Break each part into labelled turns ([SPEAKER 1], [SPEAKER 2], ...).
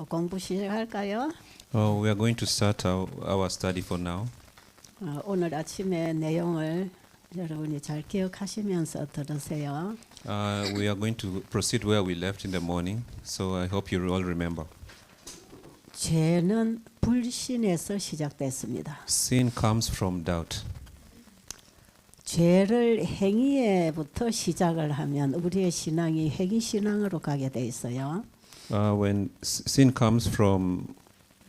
[SPEAKER 1] 공부 시작할까요?
[SPEAKER 2] We are going to start our study for now.
[SPEAKER 1] 오늘 아침에 내용을 여러분이 잘 기억하시면서 들으세요.
[SPEAKER 2] We are going to proceed where we left in the morning, so I hope you all remember.
[SPEAKER 1] 죄는 불신에서 시작됐습니다.
[SPEAKER 2] Sin comes from doubt.
[SPEAKER 1] 죄를 행위에부터 시작을 하면 우리의 신앙이 행위 신앙으로 가게 돼 있어요.
[SPEAKER 2] When sin comes from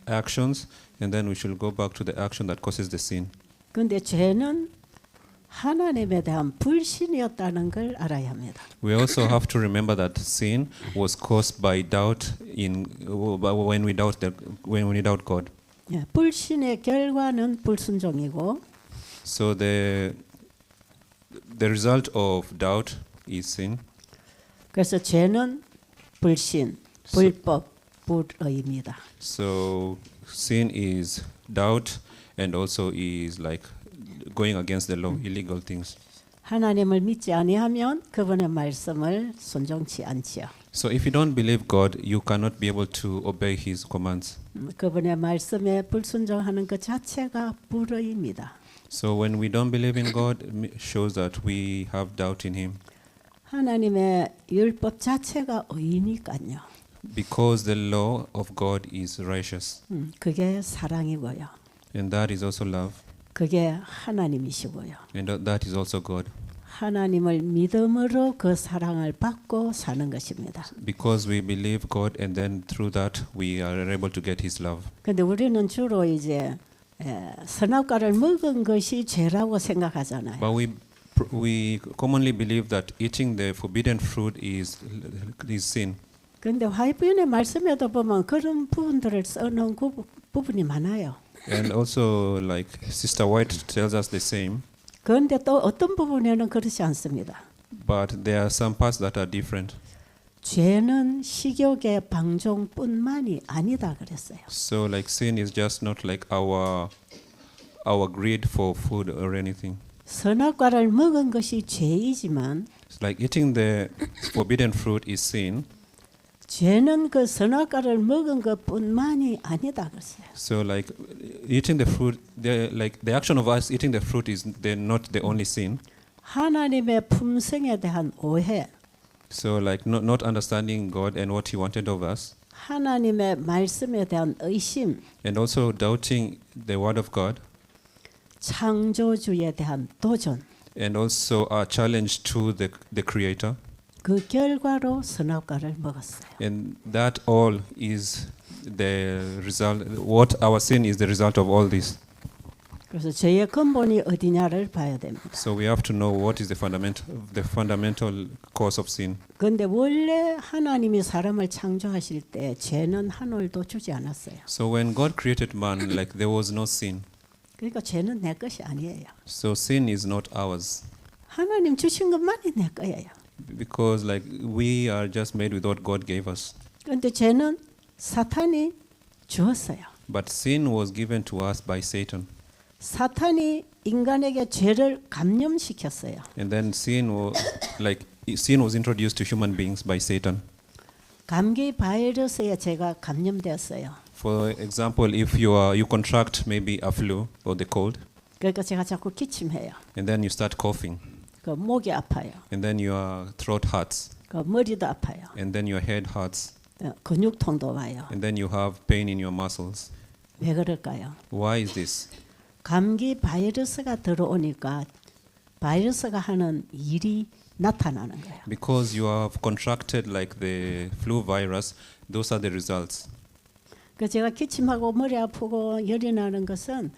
[SPEAKER 2] actions, and then we should go back to the action that causes the sin.
[SPEAKER 1] 그런데 죄는 하나님에 대한 불신이었다는 걸 알아야 합니다.
[SPEAKER 2] We also have to remember that sin was caused by doubt when we doubt God.
[SPEAKER 1] 예, 불신의 결과는 불순종이고
[SPEAKER 2] So the result of doubt is sin.
[SPEAKER 1] 그래서 죄는 불신, 불법, 불의입니다.
[SPEAKER 2] So sin is doubt and also is like going against the law, illegal things.
[SPEAKER 1] 하나님을 믿지 아니하면 그분의 말씀을 순종치 않지요.
[SPEAKER 2] So if you don't believe God, you cannot be able to obey His commands.
[SPEAKER 1] 그분의 말씀에 불순종하는 것 자체가 불의입니다.
[SPEAKER 2] So when we don't believe in God, it shows that we have doubt in Him.
[SPEAKER 1] 하나님의 율법 자체가 의니까요.
[SPEAKER 2] Because the law of God is righteous.
[SPEAKER 1] 그게 사랑이고요.
[SPEAKER 2] And that is also love.
[SPEAKER 1] 그게 하나님이시고요.
[SPEAKER 2] And that is also God.
[SPEAKER 1] 하나님을 믿음으로 그 사랑을 받고 사는 것입니다.
[SPEAKER 2] Because we believe God and then through that we are able to get His love.
[SPEAKER 1] 근데 우리는 주로 이제 선악과를 먹은 것이 죄라고 생각하잖아요.
[SPEAKER 2] But we commonly believe that eating the forbidden fruit is sin.
[SPEAKER 1] 근데 화이트인의 말씀에도 보면 그런 부분들을 써놓은 부분이 많아요.
[SPEAKER 2] And also like Sister White tells us the same.
[SPEAKER 1] 그런데 또 어떤 부분에는 그렇지 않습니다.
[SPEAKER 2] But there are some parts that are different.
[SPEAKER 1] 죄는 식욕의 방종뿐만이 아니다 그랬어요.
[SPEAKER 2] So like sin is just not like our greed for food or anything.
[SPEAKER 1] 선악과를 먹은 것이 죄이지만
[SPEAKER 2] It's like eating the forbidden fruit is sin.
[SPEAKER 1] 죄는 그 선악과를 먹은 것뿐만이 아니다 그랬어요.
[SPEAKER 2] So like eating the fruit, like the action of us eating the fruit is not the only sin.
[SPEAKER 1] 하나님의 품성에 대한 오해,
[SPEAKER 2] So like not understanding God and what He wanted of us,
[SPEAKER 1] 하나님의 말씀에 대한 의심,
[SPEAKER 2] and also doubting the word of God,
[SPEAKER 1] 창조주에 대한 도전,
[SPEAKER 2] and also a challenge to the Creator.
[SPEAKER 1] 그 결과로 선악과를 먹었어요.
[SPEAKER 2] And that all is the result. What our sin is the result of all this.
[SPEAKER 1] 그래서 죄의 근본이 어디냐를 봐야 됩니다.
[SPEAKER 2] So we have to know what is the fundamental cause of sin.
[SPEAKER 1] 그런데 원래 하나님이 사람을 창조하실 때 죄는 한 올도 주지 않았어요.
[SPEAKER 2] So when God created man, like there was no sin.
[SPEAKER 1] 그러니까 죄는 내 것이 아니에요.
[SPEAKER 2] So sin is not ours.
[SPEAKER 1] 하나님 주신 것만이 내 거예요.
[SPEAKER 2] Because like we are just made with what God gave us.
[SPEAKER 1] 그런데 죄는 사탄이 주었어요.
[SPEAKER 2] But sin was given to us by Satan.
[SPEAKER 1] 사탄이 인간에게 죄를 감염시켰어요.
[SPEAKER 2] And then sin was introduced to human beings by Satan.
[SPEAKER 1] 감기 바이러스에 제가 감염되었어요.
[SPEAKER 2] For example, if you contract maybe a flu or the cold,
[SPEAKER 1] 그러니까 제가 자꾸 기침해요.
[SPEAKER 2] and then you start coughing,
[SPEAKER 1] 그 목이 아파요.
[SPEAKER 2] and then your throat hurts,
[SPEAKER 1] 그 머리도 아파요.
[SPEAKER 2] and then your head hurts,
[SPEAKER 1] 근육통도 와요.
[SPEAKER 2] and then you have pain in your muscles.
[SPEAKER 1] 왜 그럴까요?
[SPEAKER 2] Why is this?
[SPEAKER 1] 감기 바이러스가 들어오니까 바이러스가 하는 일이 나타나는 거예요.
[SPEAKER 2] Because you have contracted like the flu virus, those are the results.
[SPEAKER 1] 그 제가 기침하고 머리 아프고 열이 나는 것은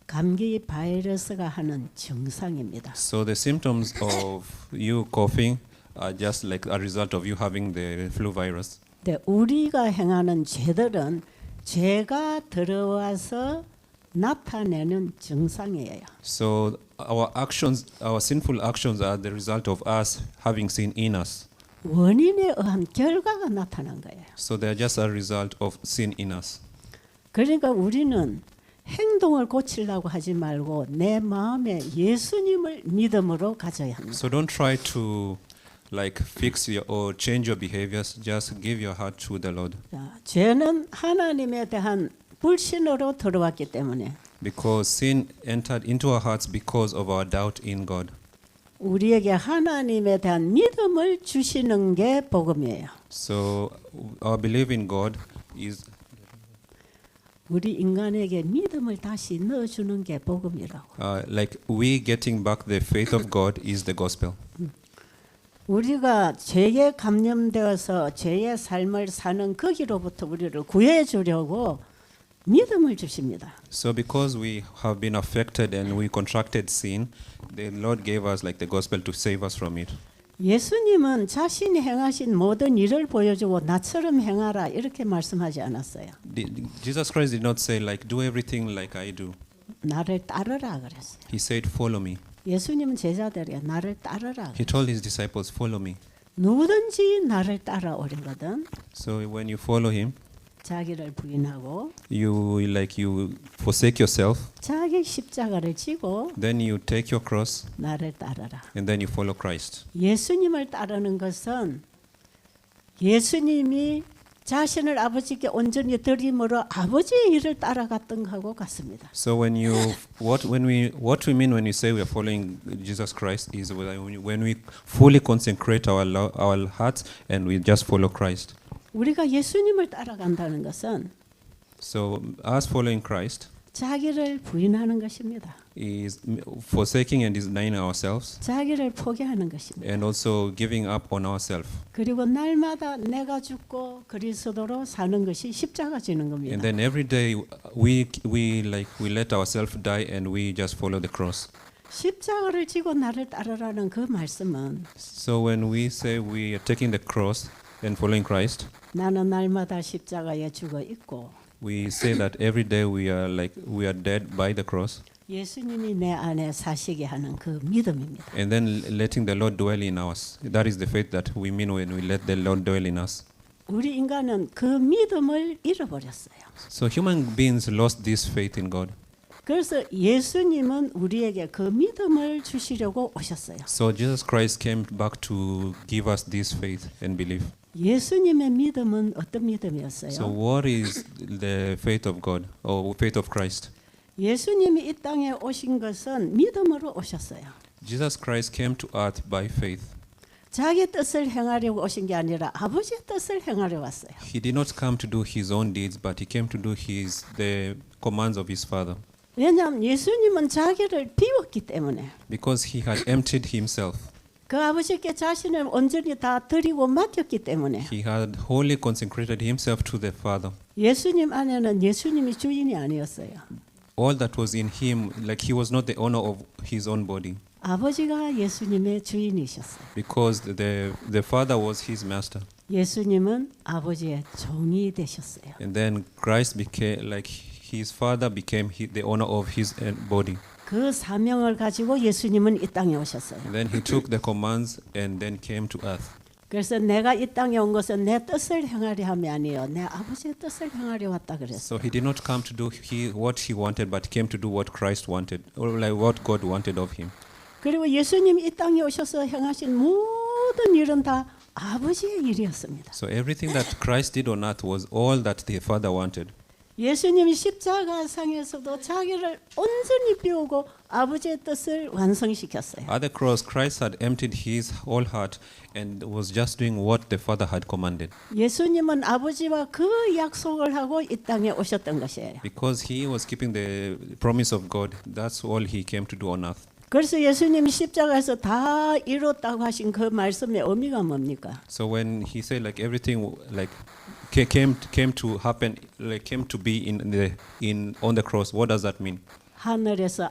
[SPEAKER 1] 감기 바이러스가 하는 증상입니다.
[SPEAKER 2] So the symptoms of you coughing are just like a result of you having the flu virus.
[SPEAKER 1] 근데 우리가 행하는 죄들은 죄가 들어와서 나타내는 증상이에요.
[SPEAKER 2] So our sinful actions are the result of us having sin in us.
[SPEAKER 1] 원인에 의한 결과가 나타난 거예요.
[SPEAKER 2] So they are just a result of sin in us.
[SPEAKER 1] 그러니까 우리는 행동을 고치려고 하지 말고 내 마음에 예수님을 믿음으로 가져야 합니다.
[SPEAKER 2] So don't try to like fix your or change your behaviors. Just give your heart to the Lord.
[SPEAKER 1] 자, 죄는 하나님에 대한 불신으로 들어왔기 때문에
[SPEAKER 2] Because sin entered into our hearts because of our doubt in God.
[SPEAKER 1] 우리에게 하나님에 대한 믿음을 주시는 게 복음이에요.
[SPEAKER 2] So our belief in God is
[SPEAKER 1] 우리 인간에게 믿음을 다시 넣어주는 게 복음이라고.
[SPEAKER 2] like we getting back the faith of God is the gospel.
[SPEAKER 1] 우리가 죄에 감염되어서 죄의 삶을 사는 거기로부터 우리를 구해 주려고 믿음을 주십니다.
[SPEAKER 2] So because we have been affected and we contracted sin, the Lord gave us like the gospel to save us from it.
[SPEAKER 1] 예수님은 자신이 행하신 모든 일을 보여주고 나처럼 행하라 이렇게 말씀하지 않았어요.
[SPEAKER 2] Jesus Christ did not say like do everything like I do.
[SPEAKER 1] 나를 따르라 그랬어요.
[SPEAKER 2] He said follow me.
[SPEAKER 1] 예수님은 제자들에게 나를 따르라.
[SPEAKER 2] He told his disciples follow me.
[SPEAKER 1] 누구든지 나를 따라오려거든
[SPEAKER 2] So when you follow him,
[SPEAKER 1] 자기를 부인하고
[SPEAKER 2] you forsake yourself,
[SPEAKER 1] 자기 십자가를 지고
[SPEAKER 2] then you take your cross
[SPEAKER 1] 나를 따르라.
[SPEAKER 2] and then you follow Christ.
[SPEAKER 1] 예수님을 따르는 것은 예수님이 자신을 아버지께 온전히 드림으로 아버지의 일을 따라갔던 것하고 같습니다.
[SPEAKER 2] So what we mean when we say we are following Jesus Christ is when we fully consecrate our hearts and we just follow Christ.
[SPEAKER 1] 우리가 예수님을 따라간다는 것은
[SPEAKER 2] So us following Christ
[SPEAKER 1] 자기를 부인하는 것입니다.
[SPEAKER 2] is forsaking and denying ourselves
[SPEAKER 1] 자기를 포기하는 것입니다.
[SPEAKER 2] and also giving up on ourselves.
[SPEAKER 1] 그리고 날마다 내가 죽고 그리스도로 사는 것이 십자가 지는 겁니다.
[SPEAKER 2] And then every day we let ourselves die and we just follow the cross.
[SPEAKER 1] 십자가를 지고 나를 따르라는 그 말씀은
[SPEAKER 2] So when we say we are taking the cross and following Christ,
[SPEAKER 1] 나는 날마다 십자가에 죽어 있고
[SPEAKER 2] we say that every day we are dead by the cross.
[SPEAKER 1] 예수님이 내 안에 사시게 하는 그 믿음입니다.
[SPEAKER 2] And then letting the Lord dwell in us. That is the faith that we mean when we let the Lord dwell in us.
[SPEAKER 1] 우리 인간은 그 믿음을 잃어버렸어요.
[SPEAKER 2] So human beings lost this faith in God.
[SPEAKER 1] 그래서 예수님은 우리에게 그 믿음을 주시려고 오셨어요.
[SPEAKER 2] So Jesus Christ came back to give us this faith and belief.
[SPEAKER 1] 예수님의 믿음은 어떤 믿음이었어요?
[SPEAKER 2] So what is the faith of God or faith of Christ?
[SPEAKER 1] 예수님이 이 땅에 오신 것은 믿음으로 오셨어요.
[SPEAKER 2] Jesus Christ came to earth by faith.
[SPEAKER 1] 자기 뜻을 행하려고 오신 게 아니라 아버지의 뜻을 행하려 왔어요.
[SPEAKER 2] He did not come to do his own deeds, but he came to do the commands of his Father.
[SPEAKER 1] 왜냐하면 예수님은 자기를 비웠기 때문에
[SPEAKER 2] Because he had emptied himself.
[SPEAKER 1] 그 아버지께 자신을 온전히 다 드리고 맡겼기 때문에
[SPEAKER 2] He had wholly consecrated himself to the Father.
[SPEAKER 1] 예수님 안에는 예수님이 주인이 아니었어요.
[SPEAKER 2] All that was in him, like he was not the owner of his own body.
[SPEAKER 1] 아버지가 예수님의 주인이셨어요.
[SPEAKER 2] Because the Father was his master.
[SPEAKER 1] 예수님은 아버지의 종이 되셨어요.
[SPEAKER 2] And then Christ became like his Father became the owner of his body.
[SPEAKER 1] 그 사명을 가지고 예수님은 이 땅에 오셨어요.
[SPEAKER 2] And then he took the commands and then came to earth.
[SPEAKER 1] 그래서 내가 이 땅에 온 것은 내 뜻을 행하려 함이 아니요 내 아버지의 뜻을 행하려 왔다 그랬어요.
[SPEAKER 2] So he did not come to do what he wanted, but came to do what Christ wanted, or like what God wanted of him.
[SPEAKER 1] 그리고 예수님이 이 땅에 오셔서 행하신 모든 일은 다 아버지의 일이었습니다.
[SPEAKER 2] So everything that Christ did on earth was all that the Father wanted.
[SPEAKER 1] 예수님이 십자가상에서도 자기를 온전히 비우고 아버지의 뜻을 완성시켰어요.
[SPEAKER 2] At the cross, Christ had emptied his whole heart and was just doing what the Father had commanded.
[SPEAKER 1] 예수님은 아버지와 그 약속을 하고 이 땅에 오셨던 것이에요.
[SPEAKER 2] Because he was keeping the promise of God, that's all he came to do on earth.
[SPEAKER 1] 그래서 예수님이 십자가에서 다 이뤘다고 하신 그 말씀의 의미가 뭡니까?
[SPEAKER 2] So when he said like everything like came to happen, like came to be on the cross, what does that mean?
[SPEAKER 1] 하늘에서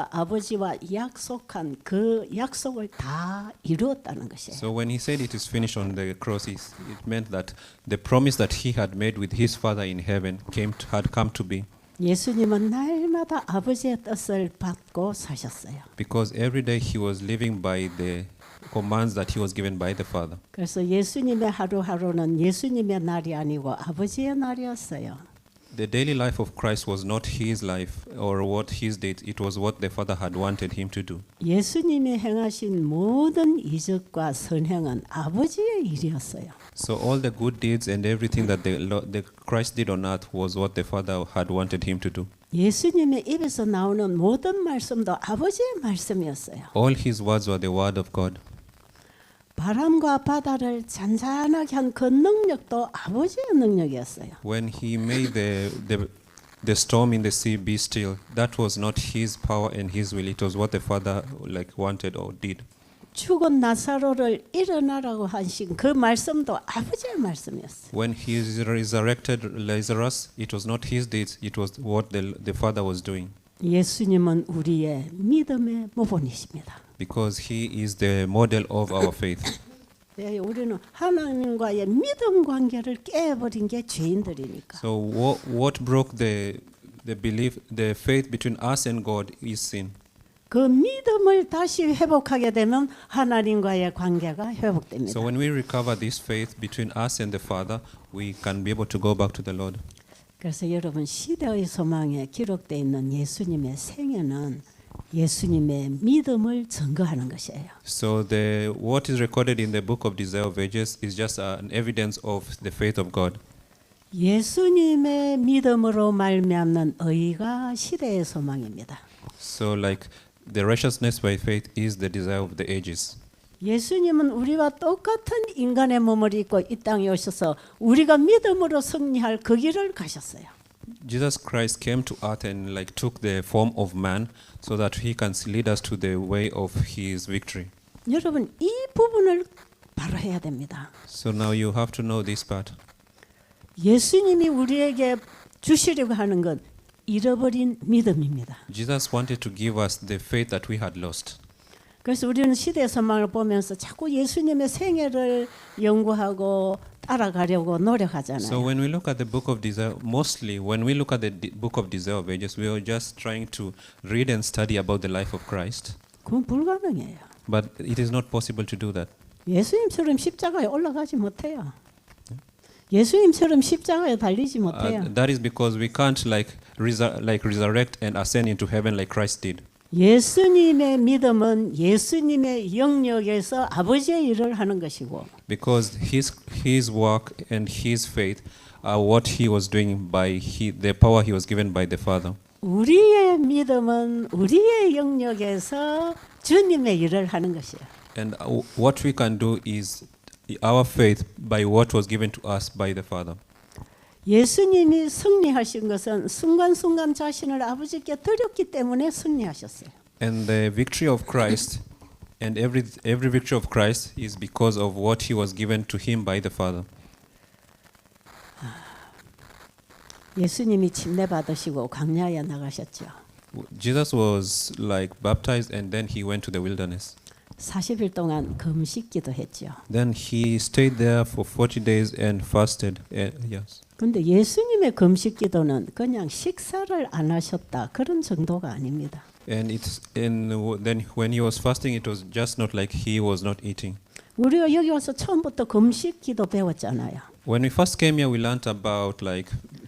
[SPEAKER 1] 아버지와 약속한 그 약속을 다 이루었다는 것이에요.
[SPEAKER 2] So when he said it is finished on the cross, it meant that the promise that he had made with his Father in heaven had come to be.
[SPEAKER 1] 예수님은 날마다 아버지의 뜻을 받고 사셨어요.
[SPEAKER 2] Because every day he was living by the commands that he was given by the Father.
[SPEAKER 1] 그래서 예수님의 하루하루는 예수님의 날이 아니고 아버지의 날이었어요.
[SPEAKER 2] The daily life of Christ was not his life or what he did. It was what the Father had wanted him to do.
[SPEAKER 1] 예수님이 행하신 모든 이적과 선행은 아버지의 일이었어요.
[SPEAKER 2] So all the good deeds and everything that the Christ did on earth was what the Father had wanted him to do.
[SPEAKER 1] 예수님의 입에서 나오는 모든 말씀도 아버지의 말씀이었어요.
[SPEAKER 2] All his words were the word of God.
[SPEAKER 1] 바람과 바다를 잔잔하게 한 그 능력도 아버지의 능력이었어요.
[SPEAKER 2] When he made the storm in the sea be still, that was not his power and his will. It was what the Father wanted or did.
[SPEAKER 1] 죽은 나사로를 일어나라고 하신 그 말씀도 아버지의 말씀이었어요.
[SPEAKER 2] When he resurrected Lazarus, it was not his deeds. It was what the Father was doing.
[SPEAKER 1] 예수님은 우리의 믿음의 모본이십니다.
[SPEAKER 2] Because he is the model of our faith.
[SPEAKER 1] 네, 우리는 하나님과의 믿음 관계를 깨버린 게 죄인들이니까.
[SPEAKER 2] So what broke the belief, the faith between us and God is sin.
[SPEAKER 1] 그 믿음을 다시 회복하게 되면 하나님과의 관계가 회복됩니다.
[SPEAKER 2] So when we recover this faith between us and the Father, we can be able to go back to the Lord.
[SPEAKER 1] 그래서 여러분 시대의 소망에 기록되어 있는 예수님의 생애는 예수님의 믿음을 증거하는 것이에요.
[SPEAKER 2] So what is recorded in the book of Desire of Ages is just an evidence of the faith of God.
[SPEAKER 1] 예수님의 믿음으로 말미암는 의가 시대의 소망입니다.
[SPEAKER 2] So like the righteousness by faith is the desire of the ages.
[SPEAKER 1] 예수님은 우리와 똑같은 인간의 몸을 입고 이 땅에 오셔서 우리가 믿음으로 승리할 그 길을 가셨어요.
[SPEAKER 2] Jesus Christ came to earth and took the form of man so that he can lead us to the way of his victory.
[SPEAKER 1] 여러분 이 부분을 바로 해야 됩니다.
[SPEAKER 2] So now you have to know this part.
[SPEAKER 1] 예수님이 우리에게 주시려고 하는 건 잃어버린 믿음입니다.
[SPEAKER 2] Jesus wanted to give us the faith that we had lost.
[SPEAKER 1] 그래서 우리는 시대의 소망을 보면서 자꾸 예수님의 생애를 연구하고 따라가려고 노력하잖아요.
[SPEAKER 2] So when we look at the book of Desire, mostly when we look at the book of Desire of Ages, we are just trying to read and study about the life of Christ.
[SPEAKER 1] 그건 불가능해요.
[SPEAKER 2] But it is not possible to do that.
[SPEAKER 1] 예수님처럼 십자가에 올라가지 못해요. 예수님처럼 십자가에 달리지 못해요.
[SPEAKER 2] That is because we can't resurrect and ascend into heaven like Christ did.
[SPEAKER 1] 예수님의 믿음은 예수님의 영역에서 아버지의 일을 하는 것이고
[SPEAKER 2] Because his work and his faith are what he was doing by the power he was given by the Father.
[SPEAKER 1] 우리의 믿음은 우리의 영역에서 주님의 일을 하는 것이에요.
[SPEAKER 2] And what we can do is our faith by what was given to us by the Father.
[SPEAKER 1] 예수님이 승리하신 것은 순간순간 자신을 아버지께 드렸기 때문에 승리하셨어요.
[SPEAKER 2] And the victory of Christ and every victory of Christ is because of what he was given to him by the Father.
[SPEAKER 1] 예수님이 침례 받으시고 광야에 나가셨죠.
[SPEAKER 2] Jesus was baptized and then he went to the wilderness.
[SPEAKER 1] 40일 동안 금식기도 했죠.
[SPEAKER 2] Then he stayed there for 40 days and fasted. Yes.
[SPEAKER 1] 근데 예수님의 금식기도는 그냥 식사를 안 하셨다 그런 정도가 아닙니다.
[SPEAKER 2] And then when he was fasting, it was just not like he was not eating.
[SPEAKER 1] 우리가 여기 와서 처음부터 금식기도 배웠잖아요.
[SPEAKER 2] When we first came here, we learned about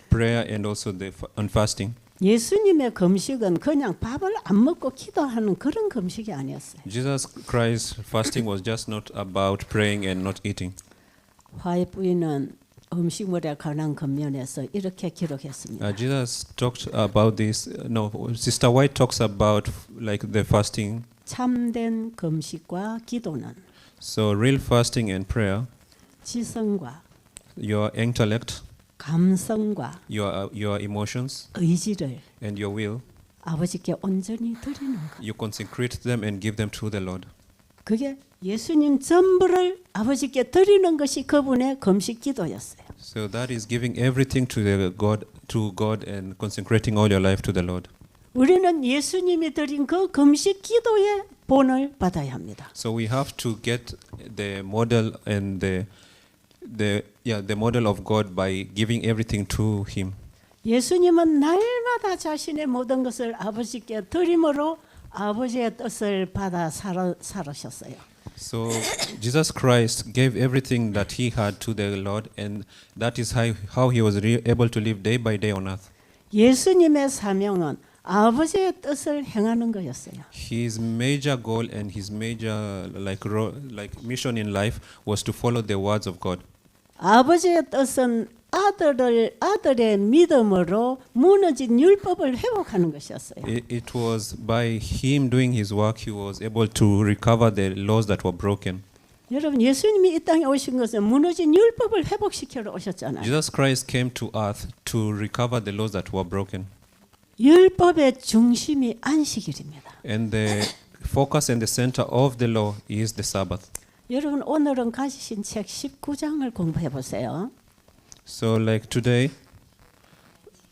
[SPEAKER 2] prayer and also on fasting.
[SPEAKER 1] 예수님의 금식은 그냥 밥을 안 먹고 기도하는 그런 금식이 아니었어요.
[SPEAKER 2] Jesus Christ's fasting was just not about praying and not eating.
[SPEAKER 1] 화해 부인은 음식물에 관한 권면에서 이렇게 기록했습니다.
[SPEAKER 2] Jesus talked about this. No, Sister White talks about the fasting.
[SPEAKER 1] 참된 금식과 기도는
[SPEAKER 2] So real fasting and prayer,
[SPEAKER 1] 지성과
[SPEAKER 2] your intellect,
[SPEAKER 1] 감성과
[SPEAKER 2] your emotions,
[SPEAKER 1] 의지를
[SPEAKER 2] and your will,
[SPEAKER 1] 아버지께 온전히 드리는 것.
[SPEAKER 2] you consecrate them and give them to the Lord.
[SPEAKER 1] 그게 예수님 전부를 아버지께 드리는 것이 그분의 금식 기도였어요.
[SPEAKER 2] So that is giving everything to God and consecrating all your life to the Lord.
[SPEAKER 1] 우리는 예수님이 드린 그 금식 기도의 본을 받아야 합니다.
[SPEAKER 2] So we have to get the model and the model of God by giving everything to Him.
[SPEAKER 1] 예수님은 날마다 자신의 모든 것을 아버지께 드림으로 아버지의 뜻을 받아 살으셨어요.
[SPEAKER 2] So Jesus Christ gave everything that he had to the Lord, and that is how he was able to live day by day on earth.
[SPEAKER 1] 예수님의 사명은 아버지의 뜻을 행하는 거였어요.
[SPEAKER 2] His major goal and his major like mission in life was to follow the words of God.
[SPEAKER 1] 아버지의 뜻은 아들의 믿음으로 무너진 율법을 회복하는 것이었어요.
[SPEAKER 2] It was by him doing his work he was able to recover the laws that were broken.
[SPEAKER 1] 여러분 예수님이 이 땅에 오신 것은 무너진 율법을 회복시키러 오셨잖아요.
[SPEAKER 2] Jesus Christ came to earth to recover the laws that were broken.
[SPEAKER 1] 율법의 중심이 안식일입니다.
[SPEAKER 2] And the focus and the center of the law is the Sabbath.
[SPEAKER 1] 여러분 오늘은 가지신 책 19장을 공부해 보세요.
[SPEAKER 2] So like today,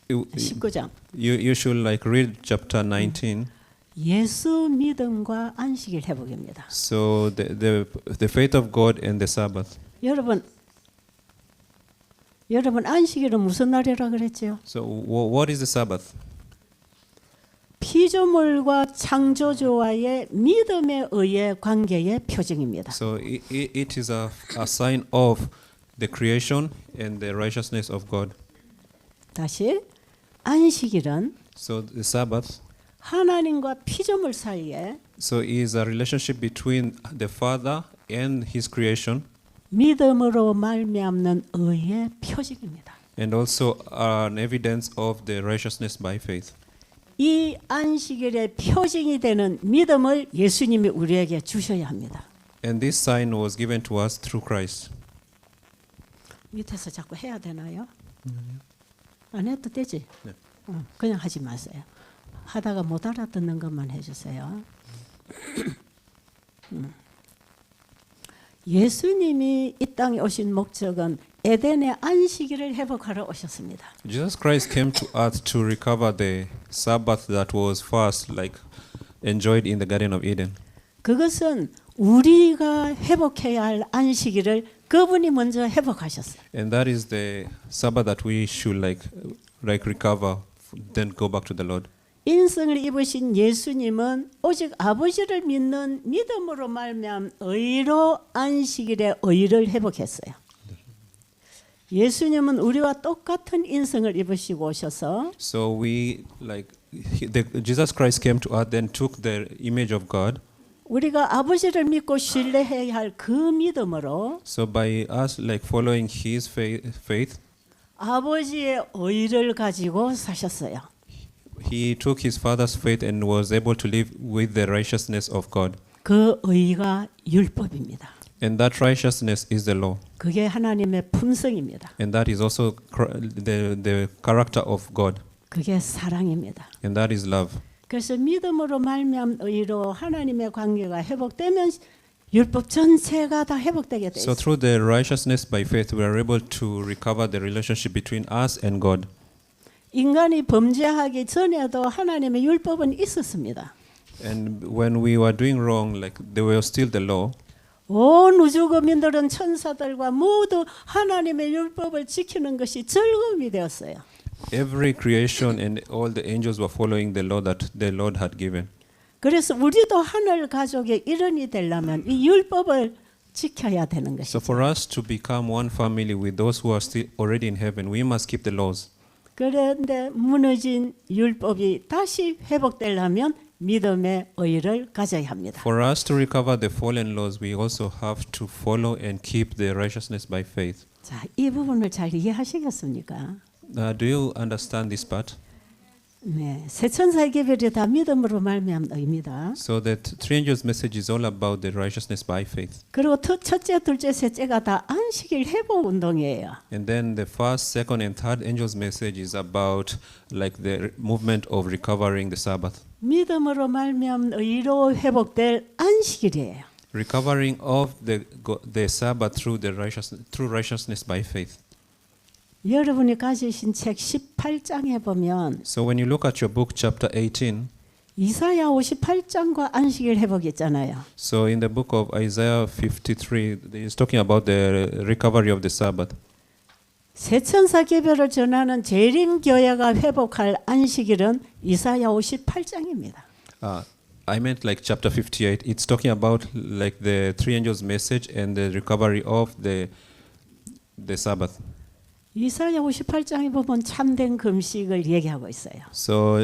[SPEAKER 1] 19장.
[SPEAKER 2] you should like read chapter 19.
[SPEAKER 1] 예수 믿음과 안식일 회복입니다.
[SPEAKER 2] So the faith of God and the Sabbath.
[SPEAKER 1] 여러분 안식일은 무슨 날이라 그랬죠?
[SPEAKER 2] So what is the Sabbath?
[SPEAKER 1] 피조물과 창조주와의 믿음에 의해 관계의 표징입니다.
[SPEAKER 2] So it is a sign of the creation and the righteousness of God.
[SPEAKER 1] 다시 안식일은
[SPEAKER 2] So the Sabbath,
[SPEAKER 1] 하나님과 피조물 사이에
[SPEAKER 2] so is a relationship between the Father and His creation,
[SPEAKER 1] 믿음으로 말미암는 의의 표징입니다.
[SPEAKER 2] and also an evidence of the righteousness by faith.
[SPEAKER 1] 이 안식일의 표징이 되는 믿음을 예수님이 우리에게 주셔야 합니다.
[SPEAKER 2] And this sign was given to us through Christ.
[SPEAKER 1] 밑에서 자꾸 해야 되나요? 안 해도 되지?
[SPEAKER 2] 네.
[SPEAKER 1] 그냥 하지 마세요. 하다가 못 알아듣는 것만 해주세요. 예수님이 이 땅에 오신 목적은 에덴의 안식일을 회복하러 오셨습니다.
[SPEAKER 2] Jesus Christ came to earth to recover the Sabbath that was first like enjoyed in the Garden of Eden.
[SPEAKER 1] 그것은 우리가 회복해야 할 안식일을 그분이 먼저 회복하셨어요.
[SPEAKER 2] And that is the Sabbath that we should like recover, then go back to the Lord.
[SPEAKER 1] 인성을 입으신 예수님은 오직 아버지를 믿는 믿음으로 말미암 의로 안식일의 의를 회복했어요. 예수님은 우리와 똑같은 인성을 입으시고 오셔서
[SPEAKER 2] So we like Jesus Christ came to earth, then took the image of God.
[SPEAKER 1] 우리가 아버지를 믿고 신뢰해야 할 그 믿음으로
[SPEAKER 2] So by us like following His faith,
[SPEAKER 1] 아버지의 의를 가지고 사셨어요.
[SPEAKER 2] He took His Father's faith and was able to live with the righteousness of God.
[SPEAKER 1] 그 의가 율법입니다.
[SPEAKER 2] And that righteousness is the law.
[SPEAKER 1] 그게 하나님의 품성입니다.
[SPEAKER 2] And that is also the character of God.
[SPEAKER 1] 그게 사랑입니다.
[SPEAKER 2] And that is love.
[SPEAKER 1] 그래서 믿음으로 말미암 의로 하나님의 관계가 회복되면 율법 전체가 다 회복되게 돼
[SPEAKER 2] So
[SPEAKER 1] 있어요.
[SPEAKER 2] through the righteousness by faith, we are able to recover the relationship between us and God.
[SPEAKER 1] 인간이 범죄하기 전에도 하나님의 율법은 있었습니다.
[SPEAKER 2] And when we were doing wrong, like there was still the law.
[SPEAKER 1] 온 우주 거민들은 천사들과 모두 하나님의 율법을 지키는 것이 즐거움이 되었어요.
[SPEAKER 2] Every creation and all the angels were following the law that the Lord had given.
[SPEAKER 1] 그래서 우리도 하늘 가족의 일원이 되려면 이 율법을 지켜야 되는
[SPEAKER 2] So
[SPEAKER 1] 것이죠.
[SPEAKER 2] for us to become one family with those who are still already in heaven, we must keep the laws.
[SPEAKER 1] 그런데 무너진 율법이 다시 회복되려면 믿음의 의를 가져야 합니다.
[SPEAKER 2] For us to recover the fallen laws, we also have to follow and keep the righteousness by faith.
[SPEAKER 1] 자, 이 부분을 잘 이해하시겠습니까?
[SPEAKER 2] Do you understand this part?
[SPEAKER 1] 네, 세 천사의 개별이 다 믿음으로 말미암은 의입니다.
[SPEAKER 2] So that three angels' message is all about the righteousness by faith.
[SPEAKER 1] 그리고 첫째, 둘째, 셋째가 다 안식일 회복 운동이에요.
[SPEAKER 2] And then the first, second, and third angels' message is about like the movement of recovering the Sabbath.
[SPEAKER 1] 믿음으로 말미암은 의로 회복될 안식일이에요.
[SPEAKER 2] Recovering of the Sabbath through righteousness by faith.
[SPEAKER 1] 여러분이 가지신 책 18장에 보면
[SPEAKER 2] So when you look at your book, chapter 18,
[SPEAKER 1] 이사야 58장과 안식일 회복이 있잖아요.
[SPEAKER 2] so in the book of Isaiah 53, it's talking about the recovery of the Sabbath.
[SPEAKER 1] 세 천사 개별을 전하는 재림 교회가 회복할 안식일은 이사야 58장입니다.
[SPEAKER 2] I meant like chapter 58. It's talking about like the three angels' message and the recovery of the Sabbath.
[SPEAKER 1] 이사야 58장에 보면 참된 금식을 얘기하고 있어요.
[SPEAKER 2] So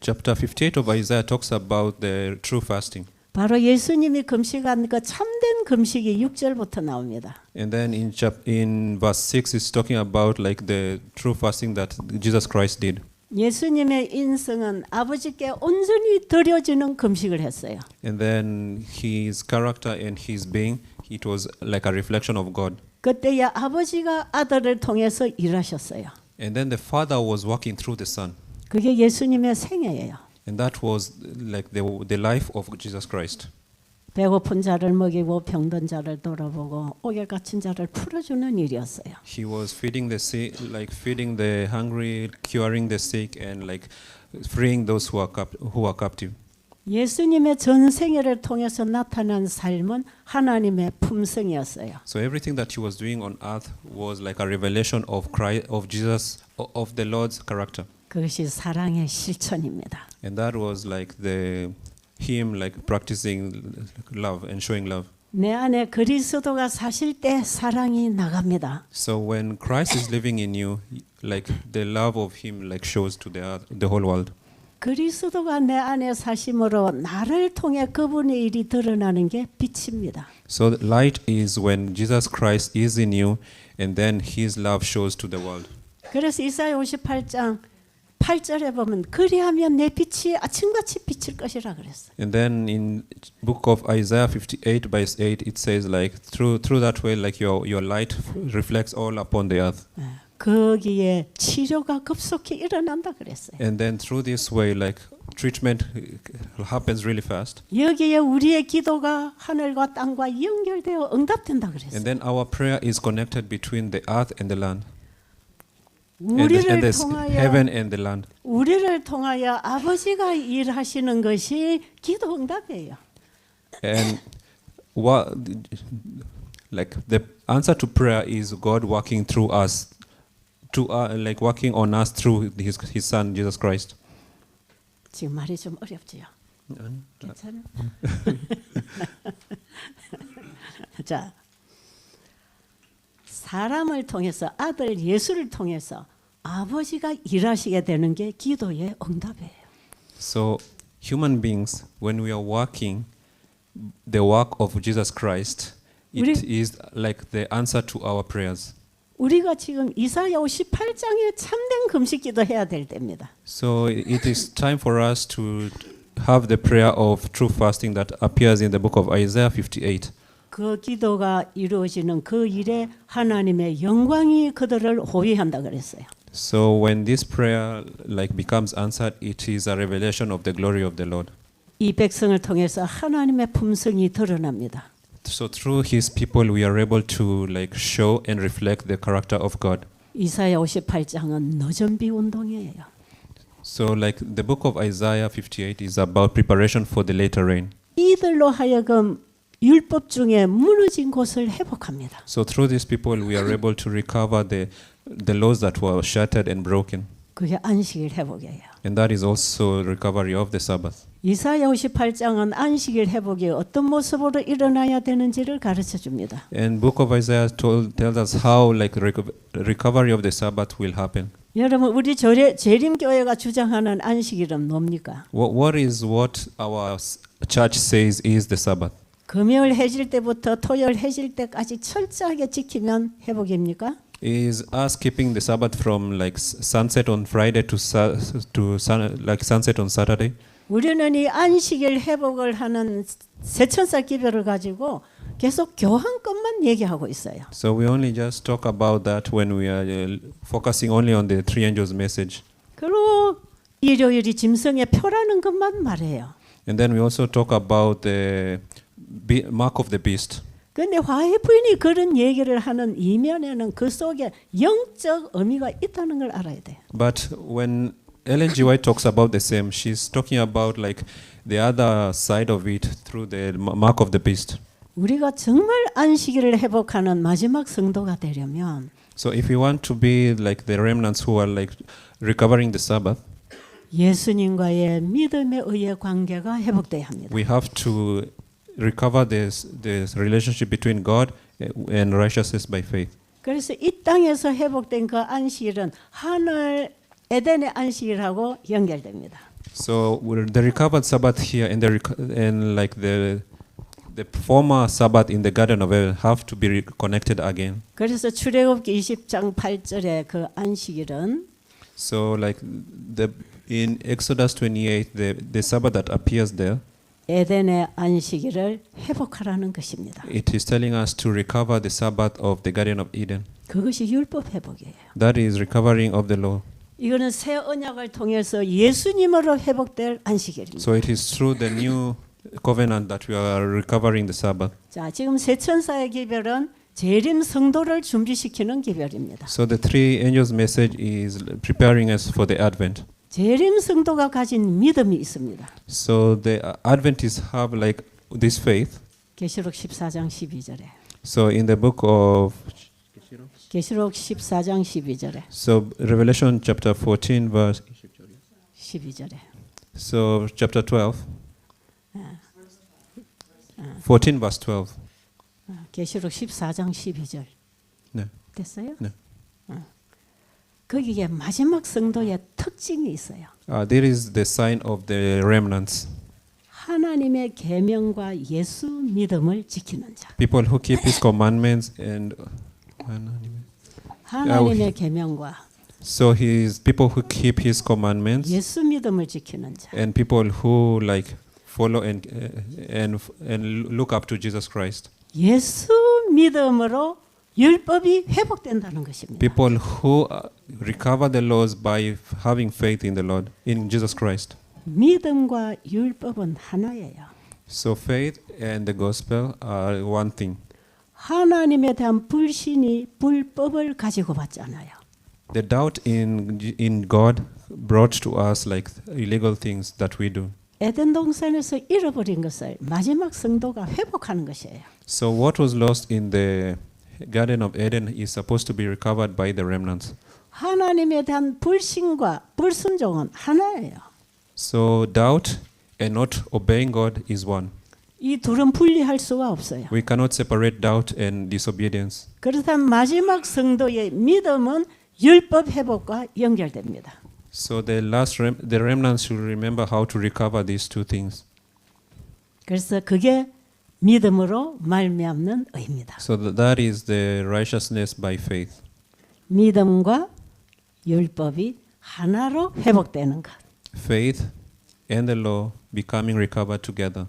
[SPEAKER 2] chapter 58 of Isaiah talks about the true fasting.
[SPEAKER 1] 바로 예수님이 금식한 그 참된 금식이 6절부터 나옵니다.
[SPEAKER 2] And then in verse 6 it's talking about like the true fasting that Jesus Christ did.
[SPEAKER 1] 예수님의 인성은 아버지께 온전히 드려지는 금식을 했어요.
[SPEAKER 2] And then his character and his being, it was like a reflection of God.
[SPEAKER 1] 그때야 아버지가 아들을 통해서 일하셨어요.
[SPEAKER 2] And then the Father was working through the Son.
[SPEAKER 1] 그게 예수님의 생애예요.
[SPEAKER 2] And that was like the life of Jesus Christ.
[SPEAKER 1] 배고픈 자를 먹이고 병든 자를 돌아보고 옥에 갇힌 자를 풀어주는 일이었어요.
[SPEAKER 2] He was feeding the sick, like feeding the hungry, curing the sick, and like freeing those who are captive.
[SPEAKER 1] 예수님의 전 생애를 통해서 나타난 삶은 하나님의 품성이었어요.
[SPEAKER 2] So everything that he was doing on earth was like a revelation of Christ, of Jesus, of the Lord's character.
[SPEAKER 1] 그것이 사랑의 실천입니다.
[SPEAKER 2] And that was like him like practicing love and showing love.
[SPEAKER 1] 내 안에 그리스도가 사실 때 사랑이 나갑니다.
[SPEAKER 2] So when Christ is living in you, like the love of him like shows to the whole world.
[SPEAKER 1] 그리스도가 내 안에 사심으로 나를 통해 그분의 일이 드러나는 게 빛입니다.
[SPEAKER 2] So light is when Jesus Christ is in you and then his love shows to the world.
[SPEAKER 1] 그래서 이사야 58장 8절에 보면 그리하면 내 빛이 아침같이 비칠 것이라 그랬어요.
[SPEAKER 2] And then in book of Isaiah 58 verse 8 it says like through that way like your light reflects all upon the earth.
[SPEAKER 1] 거기에 치료가 급속히 일어난다 그랬어요.
[SPEAKER 2] And then through this way like treatment happens really fast.
[SPEAKER 1] 여기에 우리의 기도가 하늘과 땅과 연결되어 응답된다 그랬어요.
[SPEAKER 2] And then our prayer is connected between the earth and the land.
[SPEAKER 1] 우리를
[SPEAKER 2] the
[SPEAKER 1] 통하여
[SPEAKER 2] heaven and the land.
[SPEAKER 1] 우리를 통하여 아버지가 일하시는 것이 기도 응답이에요.
[SPEAKER 2] And what like the answer to prayer is God working through us, like working on us through his Son Jesus Christ.
[SPEAKER 1] 지금 말이 좀 어렵지요. 괜찮아요? 자, 사람을 통해서 아들 예수를 통해서 아버지가 일하시게 되는 게 기도의 응답이에요.
[SPEAKER 2] So human beings, when we are working the work of Jesus Christ, it is like the answer to our prayers.
[SPEAKER 1] 우리가 지금 이사야 58장에 참된 금식 기도해야 될 때입니다.
[SPEAKER 2] So it is time for us to have the prayer of true fasting that appears in the book of Isaiah 58.
[SPEAKER 1] 그 기도가 이루어지는 그 일에 하나님의 영광이 그들을 호위한다 그랬어요.
[SPEAKER 2] So when this prayer like becomes answered, it is a revelation of the glory of the Lord.
[SPEAKER 1] 이 백성을 통해서 하나님의 품성이 드러납니다.
[SPEAKER 2] So through his people we are able to like show and reflect the character of God.
[SPEAKER 1] 이사야 58장은 너전비 운동이에요.
[SPEAKER 2] So like the book of Isaiah 58 is about preparation for the later rain.
[SPEAKER 1] 이들로 하여금 율법 중에 무너진 곳을 회복합니다.
[SPEAKER 2] So through these people we are able to recover the laws that were shattered and broken.
[SPEAKER 1] 그게 안식일 회복이에요.
[SPEAKER 2] And that is also recovery of the Sabbath.
[SPEAKER 1] 이사야 58장은 안식일 회복이 어떤 모습으로 일어나야 되는지를 가르쳐 줍니다.
[SPEAKER 2] And book of Isaiah tells us how like recovery of the Sabbath will happen.
[SPEAKER 1] 여러분 우리 재림교회가 주장하는 안식일은 뭡니까?
[SPEAKER 2] What is what our church says is the Sabbath?
[SPEAKER 1] 금요일 해질 때부터 토요일 해질 때까지 철저하게 지키면 회복입니까?
[SPEAKER 2] Is us keeping the Sabbath from like sunset on Friday to like sunset on Saturday?
[SPEAKER 1] 우리는 이 안식일 회복을 하는 세천사 기별을 가지고 계속 교환권만 얘기하고 있어요.
[SPEAKER 2] So we only just talk about that when we are focusing only on the three angels' message.
[SPEAKER 1] 그리고 일요일이 짐승의 표라는 것만 말해요.
[SPEAKER 2] And then we also talk about the mark of the beast.
[SPEAKER 1] 그런데 화해 부인이 그런 얘기를 하는 이면에는 그 속에 영적 의미가 있다는 걸 알아야 돼요.
[SPEAKER 2] But when Ellen G. White talks about the same, she's talking about like the other side of it through the mark of the beast.
[SPEAKER 1] 우리가 정말 안식일을 회복하는 마지막 성도가 되려면
[SPEAKER 2] So if we want to be like the remnants who are like recovering the Sabbath,
[SPEAKER 1] 예수님과의 믿음에 의해 관계가 회복돼야 합니다.
[SPEAKER 2] We have to recover this relationship between God and righteousness by faith.
[SPEAKER 1] 그래서 이 땅에서 회복된 그 안식일은 하늘 에덴의 안식일하고 연결됩니다.
[SPEAKER 2] So the recovered Sabbath here and like the former Sabbath in the Garden of Eden have to be connected again.
[SPEAKER 1] 그래서 출애굽기 20장 8절에 그 안식일은
[SPEAKER 2] So like in Exodus 28, the Sabbath that appears there,
[SPEAKER 1] 에덴의 안식일을 회복하라는 것입니다.
[SPEAKER 2] it is telling us to recover the Sabbath of the Garden of Eden.
[SPEAKER 1] 그것이 율법 회복이에요.
[SPEAKER 2] That is recovering of the law.
[SPEAKER 1] 이거는 새 언약을 통해서 예수님으로 회복될 안식일입니다.
[SPEAKER 2] So it is through the new covenant that we are recovering the Sabbath.
[SPEAKER 1] 자, 지금 세 천사의 기별은 재림 성도를 준비시키는 기별입니다.
[SPEAKER 2] So the three angels' message is preparing us for the Advent.
[SPEAKER 1] 재림 성도가 가진 믿음이 있습니다.
[SPEAKER 2] So the Adventists have like this faith.
[SPEAKER 1] 계시록 14장 12절에.
[SPEAKER 2] So in the book of
[SPEAKER 1] 계시록 14장 12절에.
[SPEAKER 2] so Revelation chapter 14 verse
[SPEAKER 1] 12절에.
[SPEAKER 2] so chapter 12 14 verse 12.
[SPEAKER 1] 계시록 14장 12절.
[SPEAKER 2] 네.
[SPEAKER 1] 됐어요?
[SPEAKER 2] 네.
[SPEAKER 1] 거기에 마지막 성도의 특징이 있어요.
[SPEAKER 2] There is the sign of the remnants.
[SPEAKER 1] 하나님의 계명과 예수 믿음을 지키는 자.
[SPEAKER 2] People who keep His commandments and
[SPEAKER 1] 하나님의 계명과
[SPEAKER 2] so His people who keep His commandments
[SPEAKER 1] 예수 믿음을 지키는 자.
[SPEAKER 2] and people who like follow and look up to Jesus Christ.
[SPEAKER 1] 예수 믿음으로 율법이 회복된다는 것입니다.
[SPEAKER 2] People who recover the laws by having faith in the Lord, in Jesus Christ.
[SPEAKER 1] 믿음과 율법은 하나예요.
[SPEAKER 2] So faith and the gospel are one thing.
[SPEAKER 1] 하나님에 대한 불신이 불법을 가지고 받잖아요.
[SPEAKER 2] The doubt in God brought to us like illegal things that we do.
[SPEAKER 1] 에덴 동산에서 잃어버린 것을 마지막 성도가 회복하는 것이에요.
[SPEAKER 2] So what was lost in the Garden of Eden is supposed to be recovered by the remnants.
[SPEAKER 1] 하나님에 대한 불신과 불순종은 하나예요.
[SPEAKER 2] So doubt and not obeying God is one.
[SPEAKER 1] 이 둘은 분리할 수가 없어요.
[SPEAKER 2] We cannot separate doubt and disobedience.
[SPEAKER 1] 그렇다면 마지막 성도의 믿음은 율법 회복과 연결됩니다.
[SPEAKER 2] So the remnants should remember how to recover these two things.
[SPEAKER 1] 그래서 그게 믿음으로 말미암는 의입니다.
[SPEAKER 2] So that is the righteousness by faith.
[SPEAKER 1] 믿음과 율법이 하나로 회복되는 것.
[SPEAKER 2] Faith and the law becoming recovered together.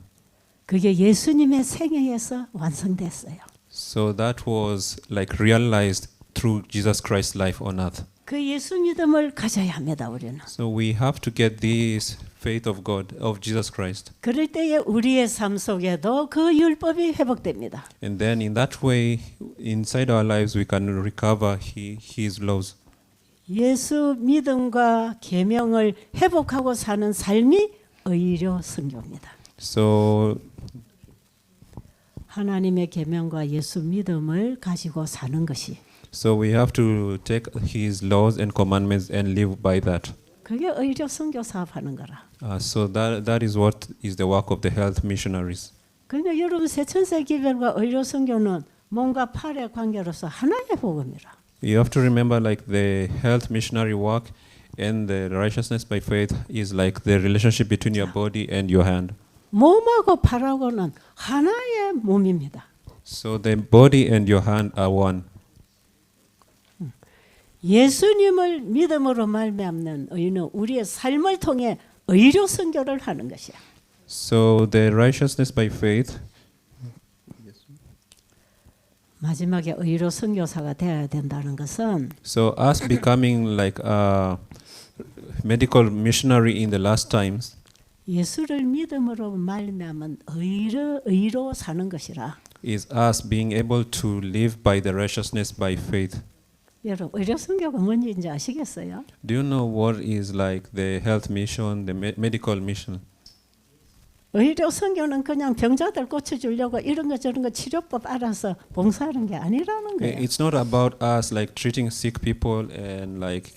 [SPEAKER 1] 그게 예수님의 생애에서 완성됐어요.
[SPEAKER 2] So that was like realized through Jesus Christ's life on earth.
[SPEAKER 1] 그 예수 믿음을 가져야 합니다, 우리는.
[SPEAKER 2] So we have to get this faith of God, of Jesus Christ.
[SPEAKER 1] 그럴 때에 우리의 삶 속에도 그 율법이 회복됩니다.
[SPEAKER 2] And then in that way, inside our lives, we can recover His laws.
[SPEAKER 1] 예수 믿음과 계명을 회복하고 사는 삶이 의로 선교입니다.
[SPEAKER 2] So
[SPEAKER 1] 하나님의 계명과 예수 믿음을 가지고 사는 것이
[SPEAKER 2] we have to take His laws and commandments and live by that.
[SPEAKER 1] 그게 의료 선교 사업하는 거라.
[SPEAKER 2] So that is what is the work of the health missionaries.
[SPEAKER 1] 그러니까 여러분 세천세 기별과 의료 선교는 몸과 팔의 관계로서 하나의 복음이라.
[SPEAKER 2] You have to remember like the health missionary work and the righteousness by faith is like the relationship between your body and your hand.
[SPEAKER 1] 몸하고 팔하고는 하나의 몸입니다.
[SPEAKER 2] So the body and your hand are one.
[SPEAKER 1] 예수님을 믿음으로 말미암는 의는 우리의 삶을 통해 의료 선교를 하는 것이야.
[SPEAKER 2] So the righteousness by faith.
[SPEAKER 1] 마지막에 의료 선교사가 되어야 된다는 것은
[SPEAKER 2] So us becoming like a medical missionary in the last times
[SPEAKER 1] 예수를 믿음으로 말미암은 의로 사는 것이라.
[SPEAKER 2] is us being able to live by the righteousness by faith.
[SPEAKER 1] 여러분 의료 선교가 뭔지 아시겠어요?
[SPEAKER 2] Do you know what is like the health mission, the medical mission?
[SPEAKER 1] 의료 선교는 그냥 병자들 고쳐주려고 이런 거 저런 거 치료법 알아서 봉사하는 게 아니라는 거예요.
[SPEAKER 2] It's not about us like treating sick people and like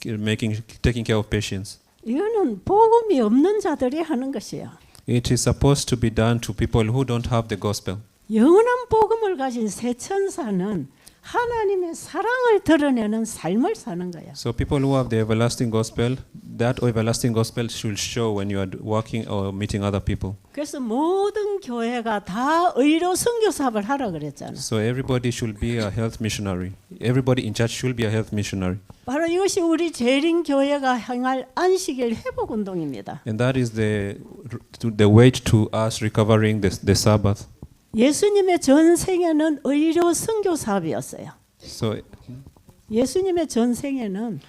[SPEAKER 2] taking care of patients.
[SPEAKER 1] 이거는 복음이 없는 자들이 하는 것이에요.
[SPEAKER 2] It is supposed to be done to people who don't have the gospel.
[SPEAKER 1] 영원한 복음을 가진 새 천사는 하나님의 사랑을 드러내는 삶을 사는 거예요.
[SPEAKER 2] So people who have the everlasting gospel, that everlasting gospel should show when you are working or meeting other people.
[SPEAKER 1] 그래서 모든 교회가 다 의로 선교 사업을 하라 그랬잖아.
[SPEAKER 2] So everybody should be a health missionary. Everybody in church should be a health missionary.
[SPEAKER 1] 바로 이것이 우리 재림 교회가 향할 안식일 회복 운동입니다.
[SPEAKER 2] And that is the way to us recovering the Sabbath.
[SPEAKER 1] 예수님의 전 생애는 의료 선교 사업이었어요.
[SPEAKER 2] So
[SPEAKER 1] 예수님의 전 생애는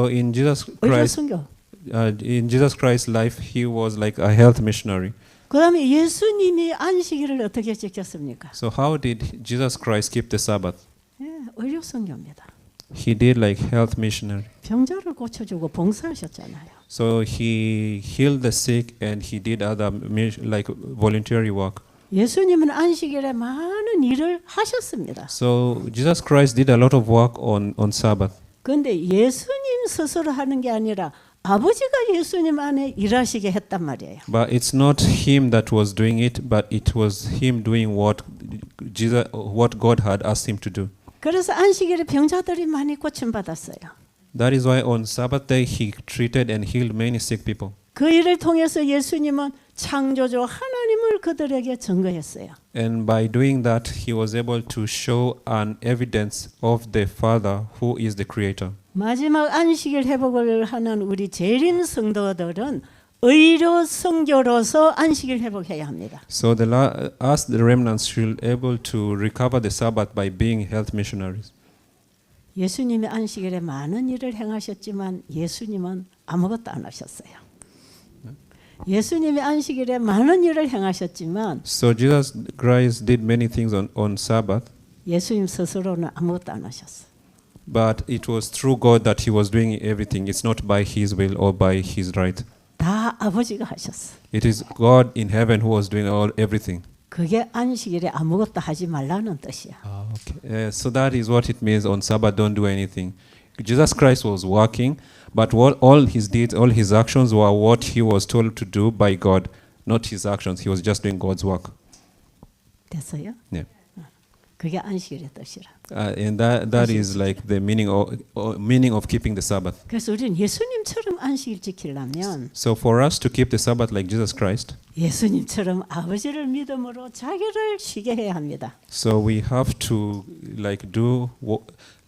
[SPEAKER 2] in Jesus
[SPEAKER 1] 의료
[SPEAKER 2] Christ,
[SPEAKER 1] 선교.
[SPEAKER 2] in Jesus Christ's life, he was like a health missionary.
[SPEAKER 1] 그다음에 예수님이 안식일을 어떻게 지켰습니까?
[SPEAKER 2] So how did Jesus Christ keep the Sabbath?
[SPEAKER 1] 예, 의료 선교입니다.
[SPEAKER 2] He did like health missionary.
[SPEAKER 1] 병자를 고쳐주고 봉사하셨잖아요.
[SPEAKER 2] So he healed the sick and he did other like voluntary work.
[SPEAKER 1] 예수님은 안식일에 많은 일을 하셨습니다.
[SPEAKER 2] So Jesus Christ did a lot of work on Sabbath.
[SPEAKER 1] 그런데 예수님 스스로 하는 게 아니라 아버지가 예수님 안에 일하시게 했단 말이에요.
[SPEAKER 2] But it's not him that was doing it, but it was him doing what God had asked him to do.
[SPEAKER 1] 그래서 안식일에 병자들이 많이 고침받았어요.
[SPEAKER 2] That is why on Sabbath day he treated and healed many sick people.
[SPEAKER 1] 그 일을 통해서 예수님은 창조주 하나님을 그들에게 증거했어요.
[SPEAKER 2] And by doing that, he was able to show an evidence of the Father who is the Creator.
[SPEAKER 1] 마지막 안식일 회복을 하는 우리 재림 성도들은 의료 선교로서 안식일 회복해야 합니다.
[SPEAKER 2] So us, the remnants, should be able to recover the Sabbath by being health missionaries.
[SPEAKER 1] 예수님이 안식일에 많은 일을 행하셨지만 예수님은 아무것도 안 하셨어요. 예수님이 안식일에 많은 일을 행하셨지만
[SPEAKER 2] So Jesus Christ did many things on Sabbath,
[SPEAKER 1] 예수님 스스로는 아무것도 안 하셨어요.
[SPEAKER 2] but it was through God that he was doing everything. It's not by his will or by his right.
[SPEAKER 1] 다 아버지가 하셨어.
[SPEAKER 2] It is God in heaven who was doing everything.
[SPEAKER 1] 그게 안식일에 아무것도 하지 말라는 뜻이야.
[SPEAKER 2] Okay. So that is what it means on Sabbath, don't do anything. Jesus Christ was working, but all his deeds, all his actions were what he was told to do by God, not his actions. He was just doing God's work.
[SPEAKER 1] 됐어요?
[SPEAKER 2] Yeah.
[SPEAKER 1] 그게 안식일의 뜻이라.
[SPEAKER 2] And that is like the meaning of keeping the Sabbath.
[SPEAKER 1] 그래서 우리는 예수님처럼 안식일 지키려면
[SPEAKER 2] So for us to keep the Sabbath like Jesus Christ,
[SPEAKER 1] 예수님처럼 아버지를 믿음으로 자기를 쉬게 해야 합니다.
[SPEAKER 2] so we have to like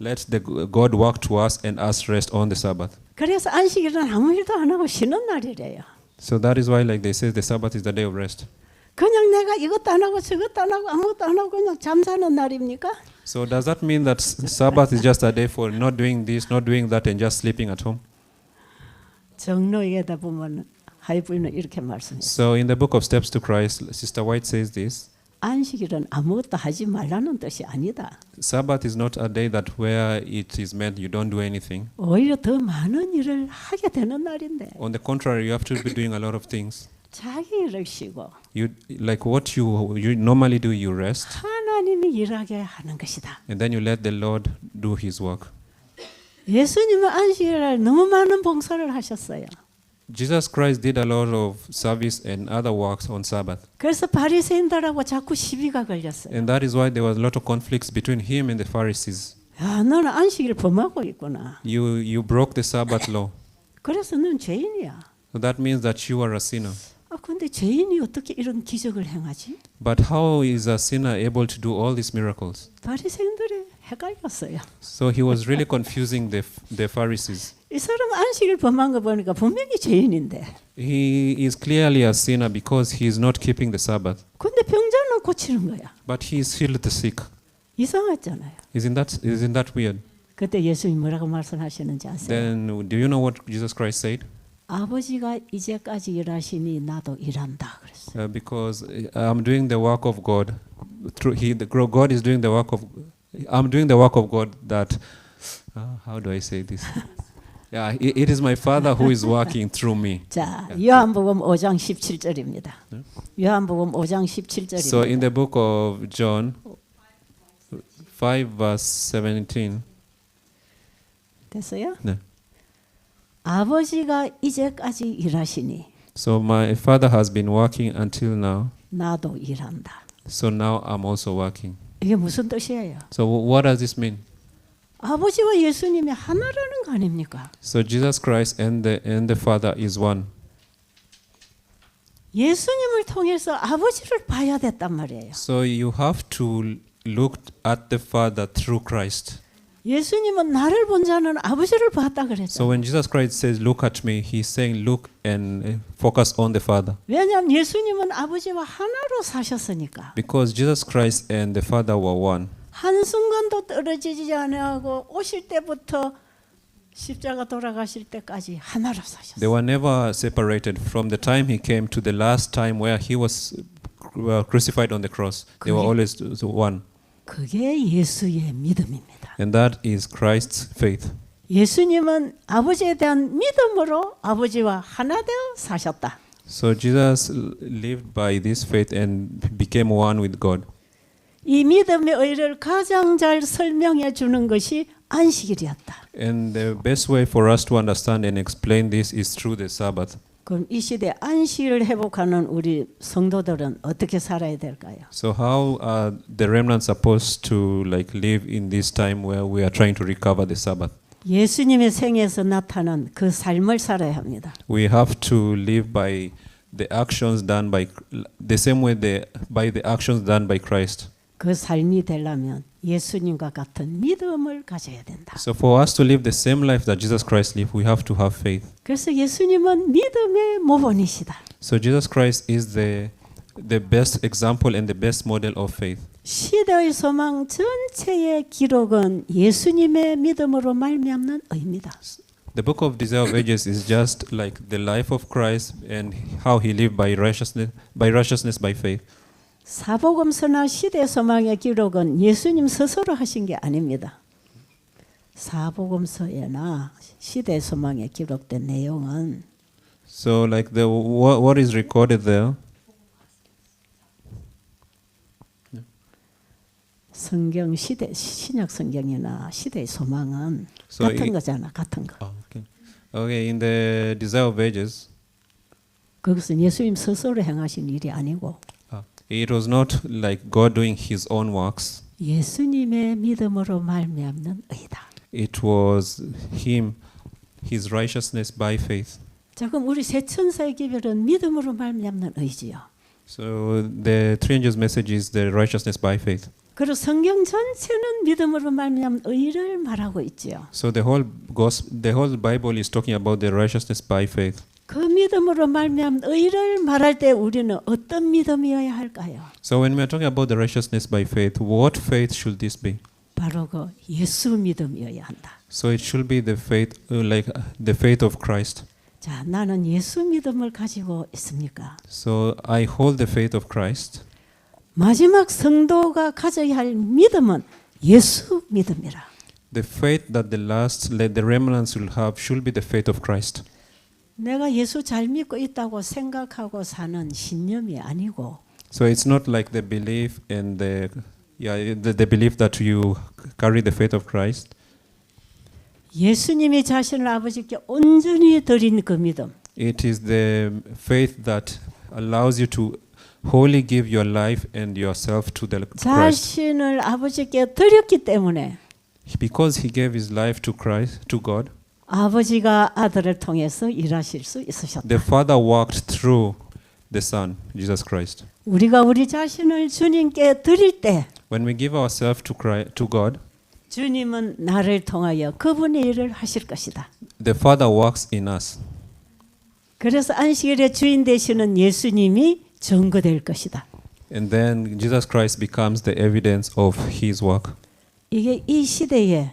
[SPEAKER 2] let the God work to us and us rest on the Sabbath.
[SPEAKER 1] 그래서 안식일은 아무 일도 안 하고 쉬는 날이래요.
[SPEAKER 2] So that is why like they say the Sabbath is the day of rest.
[SPEAKER 1] 그냥 내가 이것도 안 하고 저것도 안 하고 아무것도 안 하고 그냥 잠자는 날입니까?
[SPEAKER 2] So does that mean that Sabbath is just a day for not doing this, not doing that, and just sleeping at home?
[SPEAKER 1] 정로에다 보면 하이브는 이렇게 말씀해요.
[SPEAKER 2] So in the book of Steps to Christ, Sister White says this:
[SPEAKER 1] 안식일은 아무것도 하지 말라는 뜻이 아니다.
[SPEAKER 2] Sabbath is not a day that where it is meant you don't do anything.
[SPEAKER 1] 오히려 더 많은 일을 하게 되는 날인데
[SPEAKER 2] On the contrary, you have to be doing a lot of things.
[SPEAKER 1] 자기 일을 쉬고
[SPEAKER 2] You like what you normally do, you rest,
[SPEAKER 1] 하나님이 일하게 하는 것이다.
[SPEAKER 2] and then you let the Lord do His work.
[SPEAKER 1] 예수님은 안식일에 너무 많은 봉사를 하셨어요.
[SPEAKER 2] Jesus Christ did a lot of service and other works on Sabbath,
[SPEAKER 1] 그래서 바리새인들하고 자꾸 시비가 걸렸어요.
[SPEAKER 2] and that is why there was a lot of conflicts between him and the Pharisees.
[SPEAKER 1] 야, 너는 안식일 범하고 있구나.
[SPEAKER 2] You broke the Sabbath law,
[SPEAKER 1] 그래서 넌 죄인이야.
[SPEAKER 2] so that means that you are a sinner.
[SPEAKER 1] 아, 근데 죄인이 어떻게 이런 기적을 행하지?
[SPEAKER 2] But how is a sinner able to do all these miracles?
[SPEAKER 1] 바리새인들이 헷갈렸어요.
[SPEAKER 2] So he was really confusing the Pharisees.
[SPEAKER 1] 이 사람 안식일 범한 거 보니까 분명히 죄인인데.
[SPEAKER 2] He is clearly a sinner because he is not keeping the Sabbath,
[SPEAKER 1] 근데 병자는 고치는 거야.
[SPEAKER 2] but he is healed the sick.
[SPEAKER 1] 이상하잖아요.
[SPEAKER 2] Isn't that weird?
[SPEAKER 1] 그때 예수님이 뭐라고 말씀하시는지 아세요?
[SPEAKER 2] Then do you know what Jesus Christ said?
[SPEAKER 1] 아버지가 이제까지 일하시니 나도 일한다 그랬어요.
[SPEAKER 2] Because I'm doing the work of God. God is doing the work of. I'm doing the work of God. That how do I say this? Yeah, it is my Father who is working through me.
[SPEAKER 1] 자, 요한복음 5장 17절입니다. 요한복음 5장 17절입니다.
[SPEAKER 2] So in the book of John 5 verse 17.
[SPEAKER 1] 됐어요?
[SPEAKER 2] 네.
[SPEAKER 1] 아버지가 이제까지 일하시니
[SPEAKER 2] So my father has been working until now.
[SPEAKER 1] 나도 일한다.
[SPEAKER 2] So now I'm also working.
[SPEAKER 1] 이게 무슨 뜻이에요?
[SPEAKER 2] So what does this mean?
[SPEAKER 1] 아버지와 예수님이 하나라는 거 아닙니까?
[SPEAKER 2] So Jesus Christ and the Father is one.
[SPEAKER 1] 예수님을 통해서 아버지를 봐야 됐단 말이에요.
[SPEAKER 2] So you have to look at the Father through Christ.
[SPEAKER 1] 예수님은 나를 본 자는 아버지를 봤다
[SPEAKER 2] So
[SPEAKER 1] 그랬죠.
[SPEAKER 2] when Jesus Christ says, "Look at me," He's saying, "Look and focus on the Father."
[SPEAKER 1] 왜냐하면 예수님은 아버지와 하나로 사셨으니까.
[SPEAKER 2] Because Jesus Christ and the Father were one.
[SPEAKER 1] 한순간도 떨어지지 않아하고 오실 때부터 십자가 돌아가실 때까지 하나로
[SPEAKER 2] They
[SPEAKER 1] 사셨어요.
[SPEAKER 2] were never separated from the time He came to the last time where He was crucified on the cross. They were always one.
[SPEAKER 1] 그게 예수의 믿음입니다.
[SPEAKER 2] And that is Christ's faith.
[SPEAKER 1] 예수님은 아버지에 대한 믿음으로 아버지와 하나 되어 사셨다.
[SPEAKER 2] So Jesus lived by this faith and became one with God.
[SPEAKER 1] 이 믿음의 의를 가장 잘 설명해 주는 것이 안식일이었다.
[SPEAKER 2] And the best way for us to understand and explain this is through the Sabbath.
[SPEAKER 1] 그럼 이 시대 안식일을 회복하는 우리 성도들은 어떻게 살아야 될까요?
[SPEAKER 2] So how are the remnants supposed to live in this time where we are trying to recover the Sabbath?
[SPEAKER 1] 예수님의 생에서 나타난 그 삶을 살아야 합니다.
[SPEAKER 2] We have to live by the actions done by the same way by the actions done by Christ.
[SPEAKER 1] 그 삶이 되려면 예수님과 같은 믿음을 가져야 된다.
[SPEAKER 2] So for us to live the same life that Jesus Christ lived, we have to have faith.
[SPEAKER 1] 그래서 예수님은 믿음의 모본이시다.
[SPEAKER 2] So Jesus Christ is the best example and the best model of faith.
[SPEAKER 1] 시대의 소망 전체의 기록은 예수님의 믿음으로 말미암는 의입니다.
[SPEAKER 2] The book of Desire of Ages is just like the life of Christ and how he lived by righteousness by faith.
[SPEAKER 1] 사복음서나 시대 소망의 기록은 예수님 스스로 하신 게 아닙니다. 사복음서에나 시대 소망에 기록된 내용은
[SPEAKER 2] So like what is recorded there,
[SPEAKER 1] 성경 시대 신약 성경이나 시대의 소망은
[SPEAKER 2] So
[SPEAKER 1] 같은 거잖아, 같은 거.
[SPEAKER 2] okay, in the Desire of Ages,
[SPEAKER 1] 그것은 예수님 스스로 행하신 일이 아니고
[SPEAKER 2] it was not like God doing his own works.
[SPEAKER 1] 예수님의 믿음으로 말미암는 의다.
[SPEAKER 2] It was him, his righteousness by faith.
[SPEAKER 1] 자, 그럼 우리 세 천사의 기별은 믿음으로 말미암는 의지요.
[SPEAKER 2] So the three angels' message is the righteousness by faith.
[SPEAKER 1] 그리고 성경 전체는 믿음으로 말미암는 의를 말하고 있지요.
[SPEAKER 2] So the whole Bible is talking about the righteousness by faith.
[SPEAKER 1] 그 믿음으로 말미암는 의를 말할 때 우리는 어떤 믿음이어야 할까요?
[SPEAKER 2] So when we are talking about the righteousness by faith, what faith should this be?
[SPEAKER 1] 바로 그 예수 믿음이어야 한다.
[SPEAKER 2] So it should be the faith, like the faith of Christ.
[SPEAKER 1] 자, 나는 예수 믿음을 가지고 있습니까?
[SPEAKER 2] So I hold the faith of Christ.
[SPEAKER 1] 마지막 성도가 가져야 할 믿음은 예수 믿음이라.
[SPEAKER 2] The faith that the remnants will have should be the faith of Christ.
[SPEAKER 1] 내가 예수 잘 믿고 있다고 생각하고 사는 신념이 아니고
[SPEAKER 2] So it's not like the belief and the belief that you carry the faith of Christ.
[SPEAKER 1] 예수님이 자신을 아버지께 온전히 드린 그 믿음.
[SPEAKER 2] It is the faith that allows you to wholly give your life and yourself to the Christ.
[SPEAKER 1] 자신을 아버지께 드렸기 때문에
[SPEAKER 2] Because he gave his life to Christ, to God,
[SPEAKER 1] 아버지가 아들을 통해서 일하실 수 있으셨다.
[SPEAKER 2] the Father walked through the Son, Jesus Christ.
[SPEAKER 1] 우리가 우리 자신을 주님께 드릴 때
[SPEAKER 2] When we give ourselves to God,
[SPEAKER 1] 주님은 나를 통하여 그분의 일을 하실 것이다.
[SPEAKER 2] the Father works in us.
[SPEAKER 1] 그래서 안식일의 주인 되시는 예수님이 증거될 것이다.
[SPEAKER 2] And then Jesus Christ becomes the evidence of his work.
[SPEAKER 1] 이게 이 시대에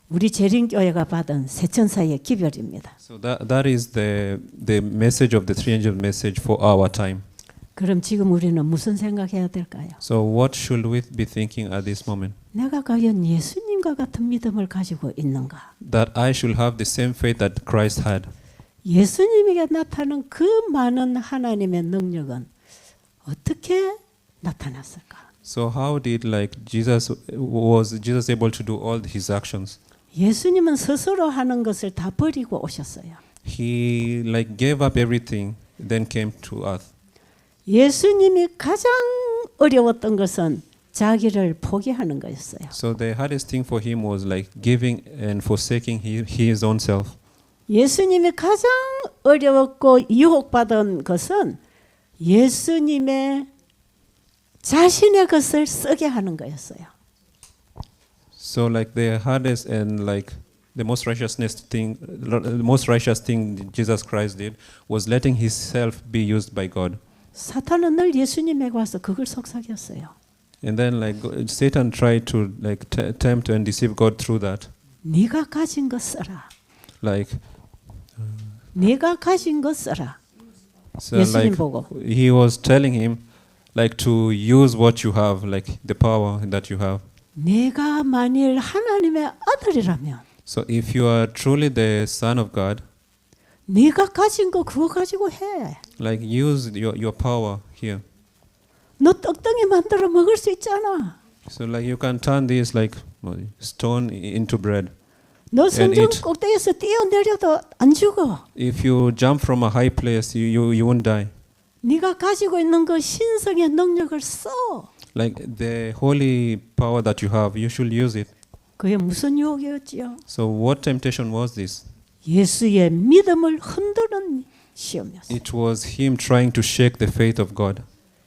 [SPEAKER 1] 우리 재림교회가 받은 세천사의 기별입니다.
[SPEAKER 2] So that is the message of the three angel message for our time.
[SPEAKER 1] 그럼 지금 우리는 무슨 생각해야 될까요?
[SPEAKER 2] So what should we be thinking at this moment?
[SPEAKER 1] 내가 과연 예수님과 같은 믿음을 가지고 있는가?
[SPEAKER 2] That I should have the same faith that Christ had.
[SPEAKER 1] 예수님에게 나타난 그 많은 하나님의 능력은 어떻게 나타났을까?
[SPEAKER 2] So how did Jesus able to do all his actions?
[SPEAKER 1] 예수님은 스스로 하는 것을 다 버리고 오셨어요.
[SPEAKER 2] he like gave up everything, then came to earth.
[SPEAKER 1] 예수님이 가장 어려웠던 것은 자기를 포기하는 거였어요.
[SPEAKER 2] So the hardest thing for him was like giving and forsaking his own self.
[SPEAKER 1] 예수님이 가장 어려웠고 유혹받은 것은 예수님의 자신의 것을 쓰게 하는 거였어요.
[SPEAKER 2] So like the hardest and like the most righteous thing Jesus Christ did was letting himself be used by God.
[SPEAKER 1] 사탄은 늘 예수님에게 와서 그걸 속삭였어요.
[SPEAKER 2] And then like Satan tried to like tempt and deceive God through that.
[SPEAKER 1] 네가 가진 것 써라.
[SPEAKER 2] Like
[SPEAKER 1] 네가 가진 것 써라.
[SPEAKER 2] so
[SPEAKER 1] 예수님
[SPEAKER 2] like
[SPEAKER 1] 보고.
[SPEAKER 2] he was telling him like to use what you have, like the power that you have.
[SPEAKER 1] 네가 만일 하나님의 아들이라면
[SPEAKER 2] So if you are truly the son of God,
[SPEAKER 1] 네가 가진 거 그거 가지고 해.
[SPEAKER 2] like use your power here.
[SPEAKER 1] 너 떡덩이 만들어 먹을 수 있잖아.
[SPEAKER 2] So like you can turn this like stone into bread.
[SPEAKER 1] 너 성전
[SPEAKER 2] eat.
[SPEAKER 1] 꼭대기에서 뛰어내려도 안 죽어.
[SPEAKER 2] If you jump from a high place, you won't die.
[SPEAKER 1] 네가 가지고 있는 그 신성의 능력을 써.
[SPEAKER 2] Like the holy power that you have, you should use it.
[SPEAKER 1] 그게 무슨 유혹이었지요?
[SPEAKER 2] So what temptation was this?
[SPEAKER 1] 예수의 믿음을 흔드는 시험이었어요.
[SPEAKER 2] It was him trying to shake the faith of God,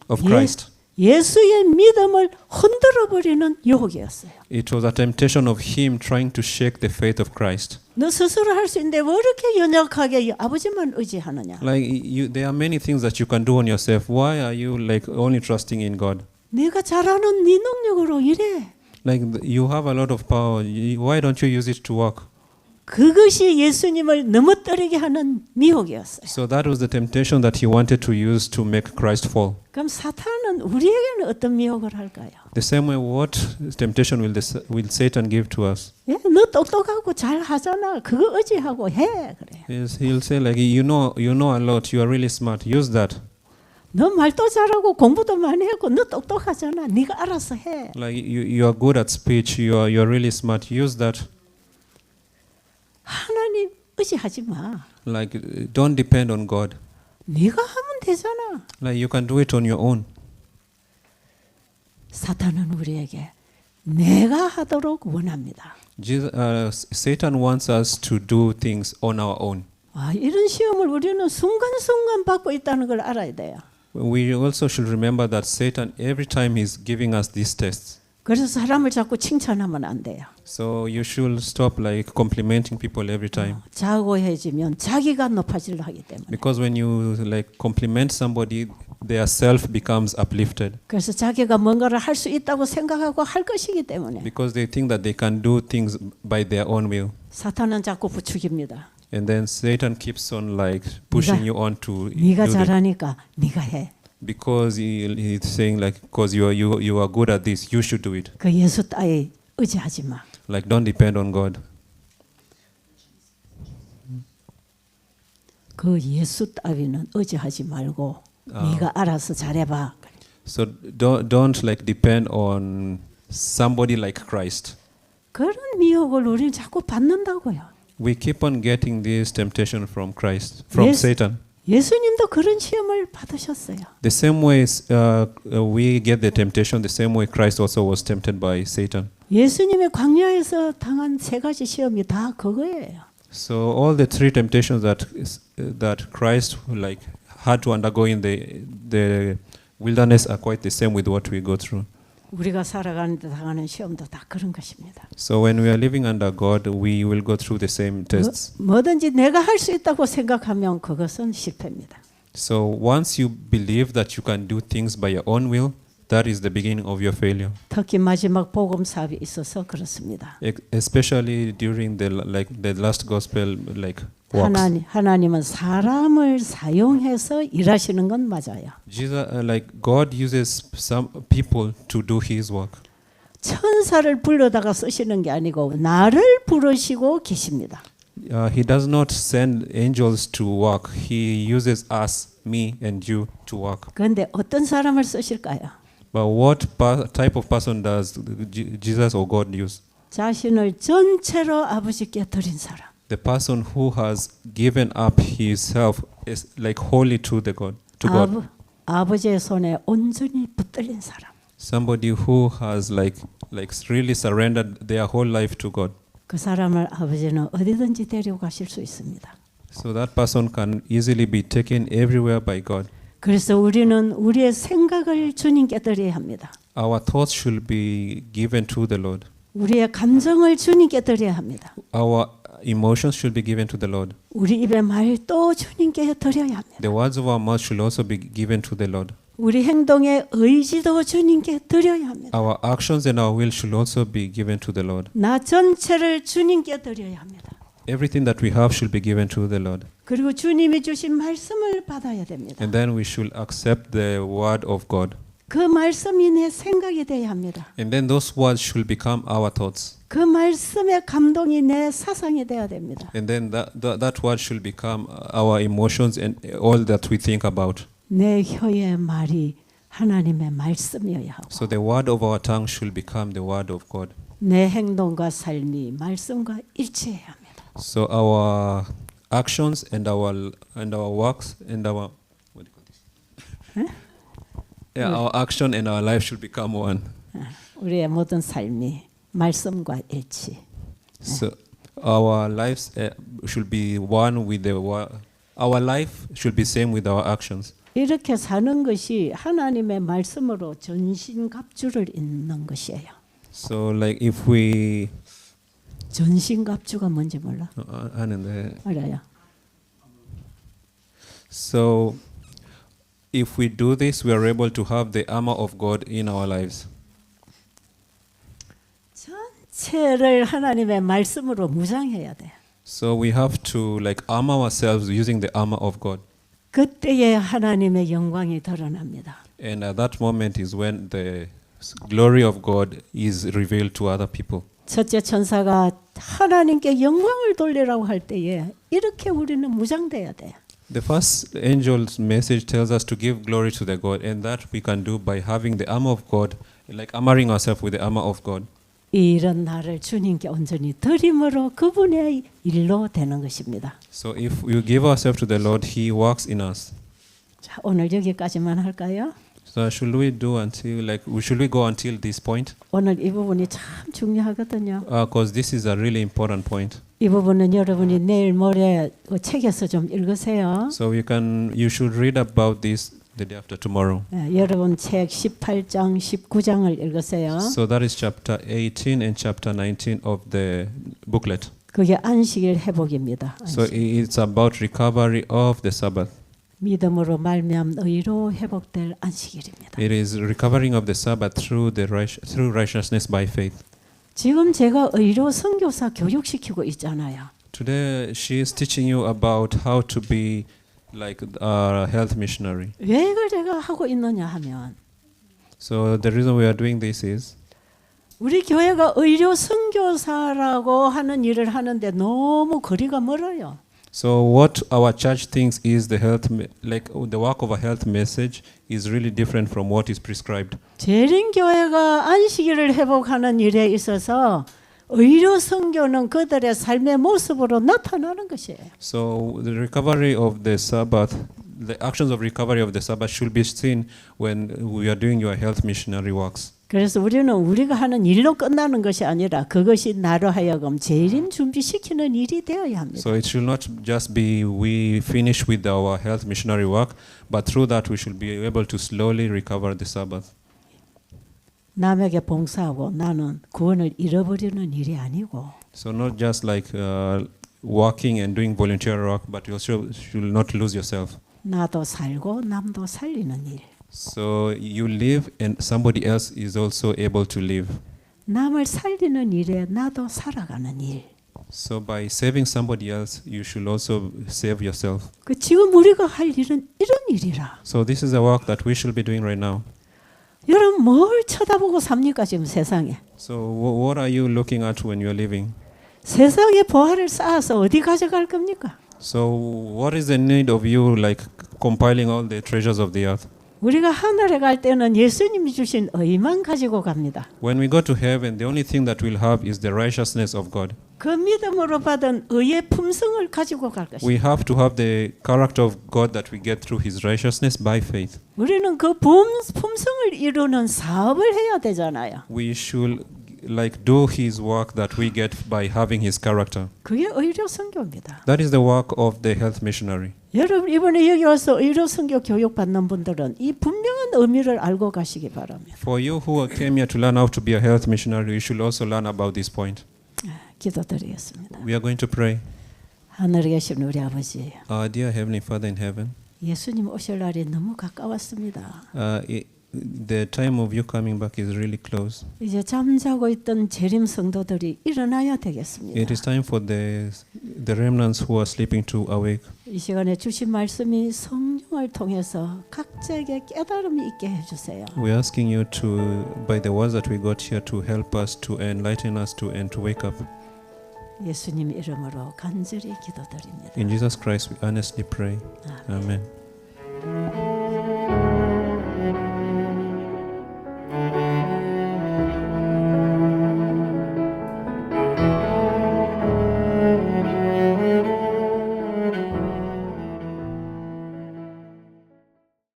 [SPEAKER 2] of Christ.
[SPEAKER 1] 예수의 믿음을 흔들어 버리는 유혹이었어요.
[SPEAKER 2] It was a temptation of him trying to shake the faith of Christ.
[SPEAKER 1] 너 스스로 할 수 있는데 왜 이렇게 연약하게 아버지만 의지하느냐?
[SPEAKER 2] Like there are many things that you can do on yourself. Why are you like only trusting in God?
[SPEAKER 1] 내가 잘하는 네 능력으로 일해.
[SPEAKER 2] Like you have a lot of power. Why don't you use it to work?
[SPEAKER 1] 그것이 예수님을 넘어뜨리게 하는 미혹이었어요.
[SPEAKER 2] So that was the temptation that he wanted to use to make Christ fall.
[SPEAKER 1] 그럼 사탄은 우리에게는 어떤 미혹을 할까요?
[SPEAKER 2] The same way, what temptation will Satan give to us?
[SPEAKER 1] 예, 너 똑똑하고 잘 하잖아. 그거 의지하고 해 그래.
[SPEAKER 2] He'll say like, you know a lot. You are really smart. Use that.
[SPEAKER 1] 너 말도 잘하고 공부도 많이 했고 너 똑똑하잖아. 네가 알아서 해.
[SPEAKER 2] Like you are good at speech. You are really smart. Use that.
[SPEAKER 1] 하나님 의지하지 마.
[SPEAKER 2] Like don't depend on God.
[SPEAKER 1] 네가 하면 되잖아.
[SPEAKER 2] Like you can do it on your own.
[SPEAKER 1] 사탄은 우리에게 내가 하도록 원합니다.
[SPEAKER 2] Satan wants us to do things on our own.
[SPEAKER 1] 이런 시험을 우리는 순간순간 받고 있다는 걸 알아야 돼요.
[SPEAKER 2] We also should remember that Satan, every time he's giving us these tests.
[SPEAKER 1] 그래서 사람을 자꾸 칭찬하면 안 돼요.
[SPEAKER 2] So you should stop like complimenting people every time.
[SPEAKER 1] 자고해지면 자기가 높아지려 하기 때문에.
[SPEAKER 2] Because when you like compliment somebody, their self becomes uplifted.
[SPEAKER 1] 그래서 자기가 뭔가를 할 수 있다고 생각하고 할 것이기 때문에.
[SPEAKER 2] Because they think that they can do things by their own will.
[SPEAKER 1] 사탄은 자꾸 부추깁니다.
[SPEAKER 2] And then Satan keeps on like pushing you on to
[SPEAKER 1] 네가
[SPEAKER 2] do that.
[SPEAKER 1] 잘하니까 네가 해.
[SPEAKER 2] Because he's saying like, because you are good at this, you should do it.
[SPEAKER 1] 그 예수 따위 의지하지 마.
[SPEAKER 2] Like don't depend on God.
[SPEAKER 1] 그 예수 따위는 의지하지 말고 네가 알아서 잘해봐.
[SPEAKER 2] So don't like depend on somebody like Christ.
[SPEAKER 1] 그런 미혹을 우리는 자꾸 받는다고요.
[SPEAKER 2] We keep on getting this temptation from Christ, from
[SPEAKER 1] Yes.
[SPEAKER 2] Satan.
[SPEAKER 1] 예수님도 그런 시험을 받으셨어요.
[SPEAKER 2] The same way we get the temptation, the same way Christ also was tempted by Satan.
[SPEAKER 1] 예수님의 광야에서 당한 세 가지 시험이 다 그거예요.
[SPEAKER 2] So all the three temptations that Christ like had to undergo in the wilderness are quite the same with what we go through.
[SPEAKER 1] 우리가 살아가는데 당하는 시험도 다 그런 것입니다.
[SPEAKER 2] So when we are living under God, we will go through the same tests.
[SPEAKER 1] 뭐든지 내가 할 수 있다고 생각하면 그것은 실패입니다.
[SPEAKER 2] So once you believe that you can do things by your own will, that is the beginning of your failure.
[SPEAKER 1] 특히 마지막 복음 사업이 있어서 그렇습니다.
[SPEAKER 2] Especially during the last gospel works.
[SPEAKER 1] 하나님은 사람을 사용해서 일하시는 건 맞아요.
[SPEAKER 2] Jesus, God uses some people to do His work.
[SPEAKER 1] 천사를 불러다가 쓰시는 게 아니고 나를 부르시고 계십니다.
[SPEAKER 2] He does not send angels to work. He uses us, me, and you to work.
[SPEAKER 1] 그런데 어떤 사람을 쓰실까요?
[SPEAKER 2] But what type of person does Jesus or God use?
[SPEAKER 1] 자신을 전체로 아버지께 드린 사람.
[SPEAKER 2] The person who has given up himself is like wholly to the God, to God.
[SPEAKER 1] 아버지의 손에 온전히 붙들린 사람.
[SPEAKER 2] Somebody who has like really surrendered their whole life to God.
[SPEAKER 1] 그 사람을 아버지는 어디든지 데려가실 수 있습니다.
[SPEAKER 2] So that person can easily be taken everywhere by God.
[SPEAKER 1] 그래서 우리는 우리의 생각을 주님께 드려야 합니다.
[SPEAKER 2] Our thoughts should be given to the Lord.
[SPEAKER 1] 우리의 감정을 주님께 드려야 합니다.
[SPEAKER 2] Our emotions should be given to the Lord.
[SPEAKER 1] 우리 입의 말도 주님께 드려야 합니다.
[SPEAKER 2] The words of our mouth should also be given to the Lord.
[SPEAKER 1] 우리 행동의 의지도 주님께 드려야 합니다.
[SPEAKER 2] Our actions and our will should also be given to the Lord.
[SPEAKER 1] 나 전체를 주님께 드려야 합니다.
[SPEAKER 2] Everything that we have should be given to the Lord.
[SPEAKER 1] 그리고 주님이 주신 말씀을 받아야 됩니다.
[SPEAKER 2] And then we should accept the word of God.
[SPEAKER 1] 그 말씀이 내 생각이 되어야 합니다.
[SPEAKER 2] And then those words should become our thoughts.
[SPEAKER 1] 그 말씀의 감동이 내 사상이 되어야 됩니다.
[SPEAKER 2] And then that word should become our emotions and all that we think about.
[SPEAKER 1] 내 혀의 말이 하나님의 말씀이어야 하고
[SPEAKER 2] So the word of our tongue should become the word of God.
[SPEAKER 1] 내 행동과 삶이 말씀과 일치해야 합니다.
[SPEAKER 2] So our actions and our works and our what do you call this? Yeah, our action and our life should become one.
[SPEAKER 1] 우리의 모든 삶이 말씀과 일치.
[SPEAKER 2] So our lives should be one with the our life should be same with our actions.
[SPEAKER 1] 이렇게 사는 것이 하나님의 말씀으로 전신갑주를 입는 것이에요.
[SPEAKER 2] So like if we
[SPEAKER 1] 전신갑주가 뭔지 몰라?
[SPEAKER 2] 아는데.
[SPEAKER 1] 알아요.
[SPEAKER 2] So if we do this, we are able to have the armor of God in our lives.
[SPEAKER 1] 전체를 하나님의 말씀으로 무장해야 돼.
[SPEAKER 2] So we have to like armor ourselves using the armor of God.
[SPEAKER 1] 그때에 하나님의 영광이 드러납니다.
[SPEAKER 2] And at that moment is when the glory of God is revealed to other people.
[SPEAKER 1] 첫째 천사가 하나님께 영광을 돌리라고 할 때에 이렇게 우리는 무장돼야 돼.
[SPEAKER 2] The first angel's message tells us to give glory to the God, and that we can do by having the armor of God, like armoring ourselves with the armor of God.
[SPEAKER 1] 이런 나를 주님께 온전히 드림으로 그분의 일로 되는 것입니다.
[SPEAKER 2] So if we give ourselves to the Lord, He works in us.
[SPEAKER 1] 자, 오늘 여기까지만 할까요?
[SPEAKER 2] So should we do until should we go until this point?
[SPEAKER 1] 오늘 이 부분이 참 중요하거든요.
[SPEAKER 2] Because this is a really important point.
[SPEAKER 1] 이 부분은 여러분이 내일 모레 그 책에서 좀 읽으세요.
[SPEAKER 2] So you should read about this the day after tomorrow.
[SPEAKER 1] 여러분 책 18장, 19장을 읽으세요.
[SPEAKER 2] So that is chapter 18 and chapter 19 of the booklet.
[SPEAKER 1] 그게 안식일 회복입니다.
[SPEAKER 2] So it's about recovery of the Sabbath.
[SPEAKER 1] 믿음으로 말미암 의로 회복될 안식일입니다.
[SPEAKER 2] It is recovering of the Sabbath through righteousness by faith.
[SPEAKER 1] 지금 제가 의로 선교사 교육시키고 있잖아요.
[SPEAKER 2] Today she is teaching you about how to be like a health missionary.
[SPEAKER 1] 왜 이걸 제가 하고 있느냐 하면
[SPEAKER 2] So the reason we are doing this is
[SPEAKER 1] 우리 교회가 의료 선교사라고 하는 일을 하는데 너무 거리가 멀어요.
[SPEAKER 2] So what our church thinks is the the work of a health message is really different from what is prescribed.
[SPEAKER 1] 재림교회가 안식일을 회복하는 일에 있어서 의료 선교는 그들의 삶의 모습으로 나타나는 것이에요.
[SPEAKER 2] So the recovery of the Sabbath, the actions of recovery of the Sabbath should be seen when we are doing your health missionary works.
[SPEAKER 1] 그래서 우리는 우리가 하는 일로 끝나는 것이 아니라 그것이 나로 하여금 재림 준비시키는 일이 되어야 합니다.
[SPEAKER 2] So it should not just be we finish with our health missionary work, but through that we should be able to slowly recover the Sabbath.
[SPEAKER 1] 남에게 봉사하고 나는 구원을 잃어버리는 일이 아니고
[SPEAKER 2] So not just like working and doing volunteer work, but you also should not lose yourself.
[SPEAKER 1] 나도 살고 남도 살리는 일.
[SPEAKER 2] So you live and somebody else is also able to live.
[SPEAKER 1] 남을 살리는 일에 나도 살아가는 일.
[SPEAKER 2] So by saving somebody else, you should also save yourself.
[SPEAKER 1] 그 지금 우리가 할 일은 이런 일이라.
[SPEAKER 2] So this is a work that we should be doing right now.
[SPEAKER 1] 여러분 뭘 쳐다보고 삽니까 지금 세상에?
[SPEAKER 2] So what are you looking at when you're living?
[SPEAKER 1] 세상에 보화를 쌓아서 어디 가져갈 겁니까?
[SPEAKER 2] So what is the need of you like compiling all the treasures of the earth?
[SPEAKER 1] 우리가 하늘에 갈 때는 예수님이 주신 의만 가지고 갑니다.
[SPEAKER 2] When we go to heaven, the only thing that we'll have is the righteousness of God.
[SPEAKER 1] 그 믿음으로 받은 의의 품성을 가지고 갈 것입니다.
[SPEAKER 2] We have to have the character of God that we get through His righteousness by faith.
[SPEAKER 1] 우리는 그 품성을 이루는 사업을 해야 되잖아요.
[SPEAKER 2] We should like do His work that we get by having His character.
[SPEAKER 1] 그게 의료 선교입니다.
[SPEAKER 2] That is the work of the health missionary.
[SPEAKER 1] 여러분 이번에 여기 와서 의료 선교 교육 받는 분들은 이 분명한 의미를 알고 가시기 바랍니다.
[SPEAKER 2] For you who came here to learn how to be a health missionary, you should also learn about this point.
[SPEAKER 1] 기도드리겠습니다.
[SPEAKER 2] We are going to pray.
[SPEAKER 1] 하늘에 계신 우리 아버지,
[SPEAKER 2] Our dear Heavenly Father in heaven,
[SPEAKER 1] 예수님 오실 날이 너무 가까웠습니다.
[SPEAKER 2] the time of you coming back is really close.
[SPEAKER 1] 이제 잠자고 있던 재림 성도들이 일어나야 되겠습니다.
[SPEAKER 2] It is time for the remnants who are sleeping to awake.
[SPEAKER 1] 이 시간에 주신 말씀이 성령을 통해서 각자에게 깨달음이 있게 해주세요.
[SPEAKER 2] We are asking you to, by the words that we got here, to help us, to enlighten us, and to wake up.
[SPEAKER 1] 예수님 이름으로 간절히 기도드립니다.
[SPEAKER 2] In Jesus Christ, we earnestly pray.
[SPEAKER 1] 아멘.
[SPEAKER 2] Amen.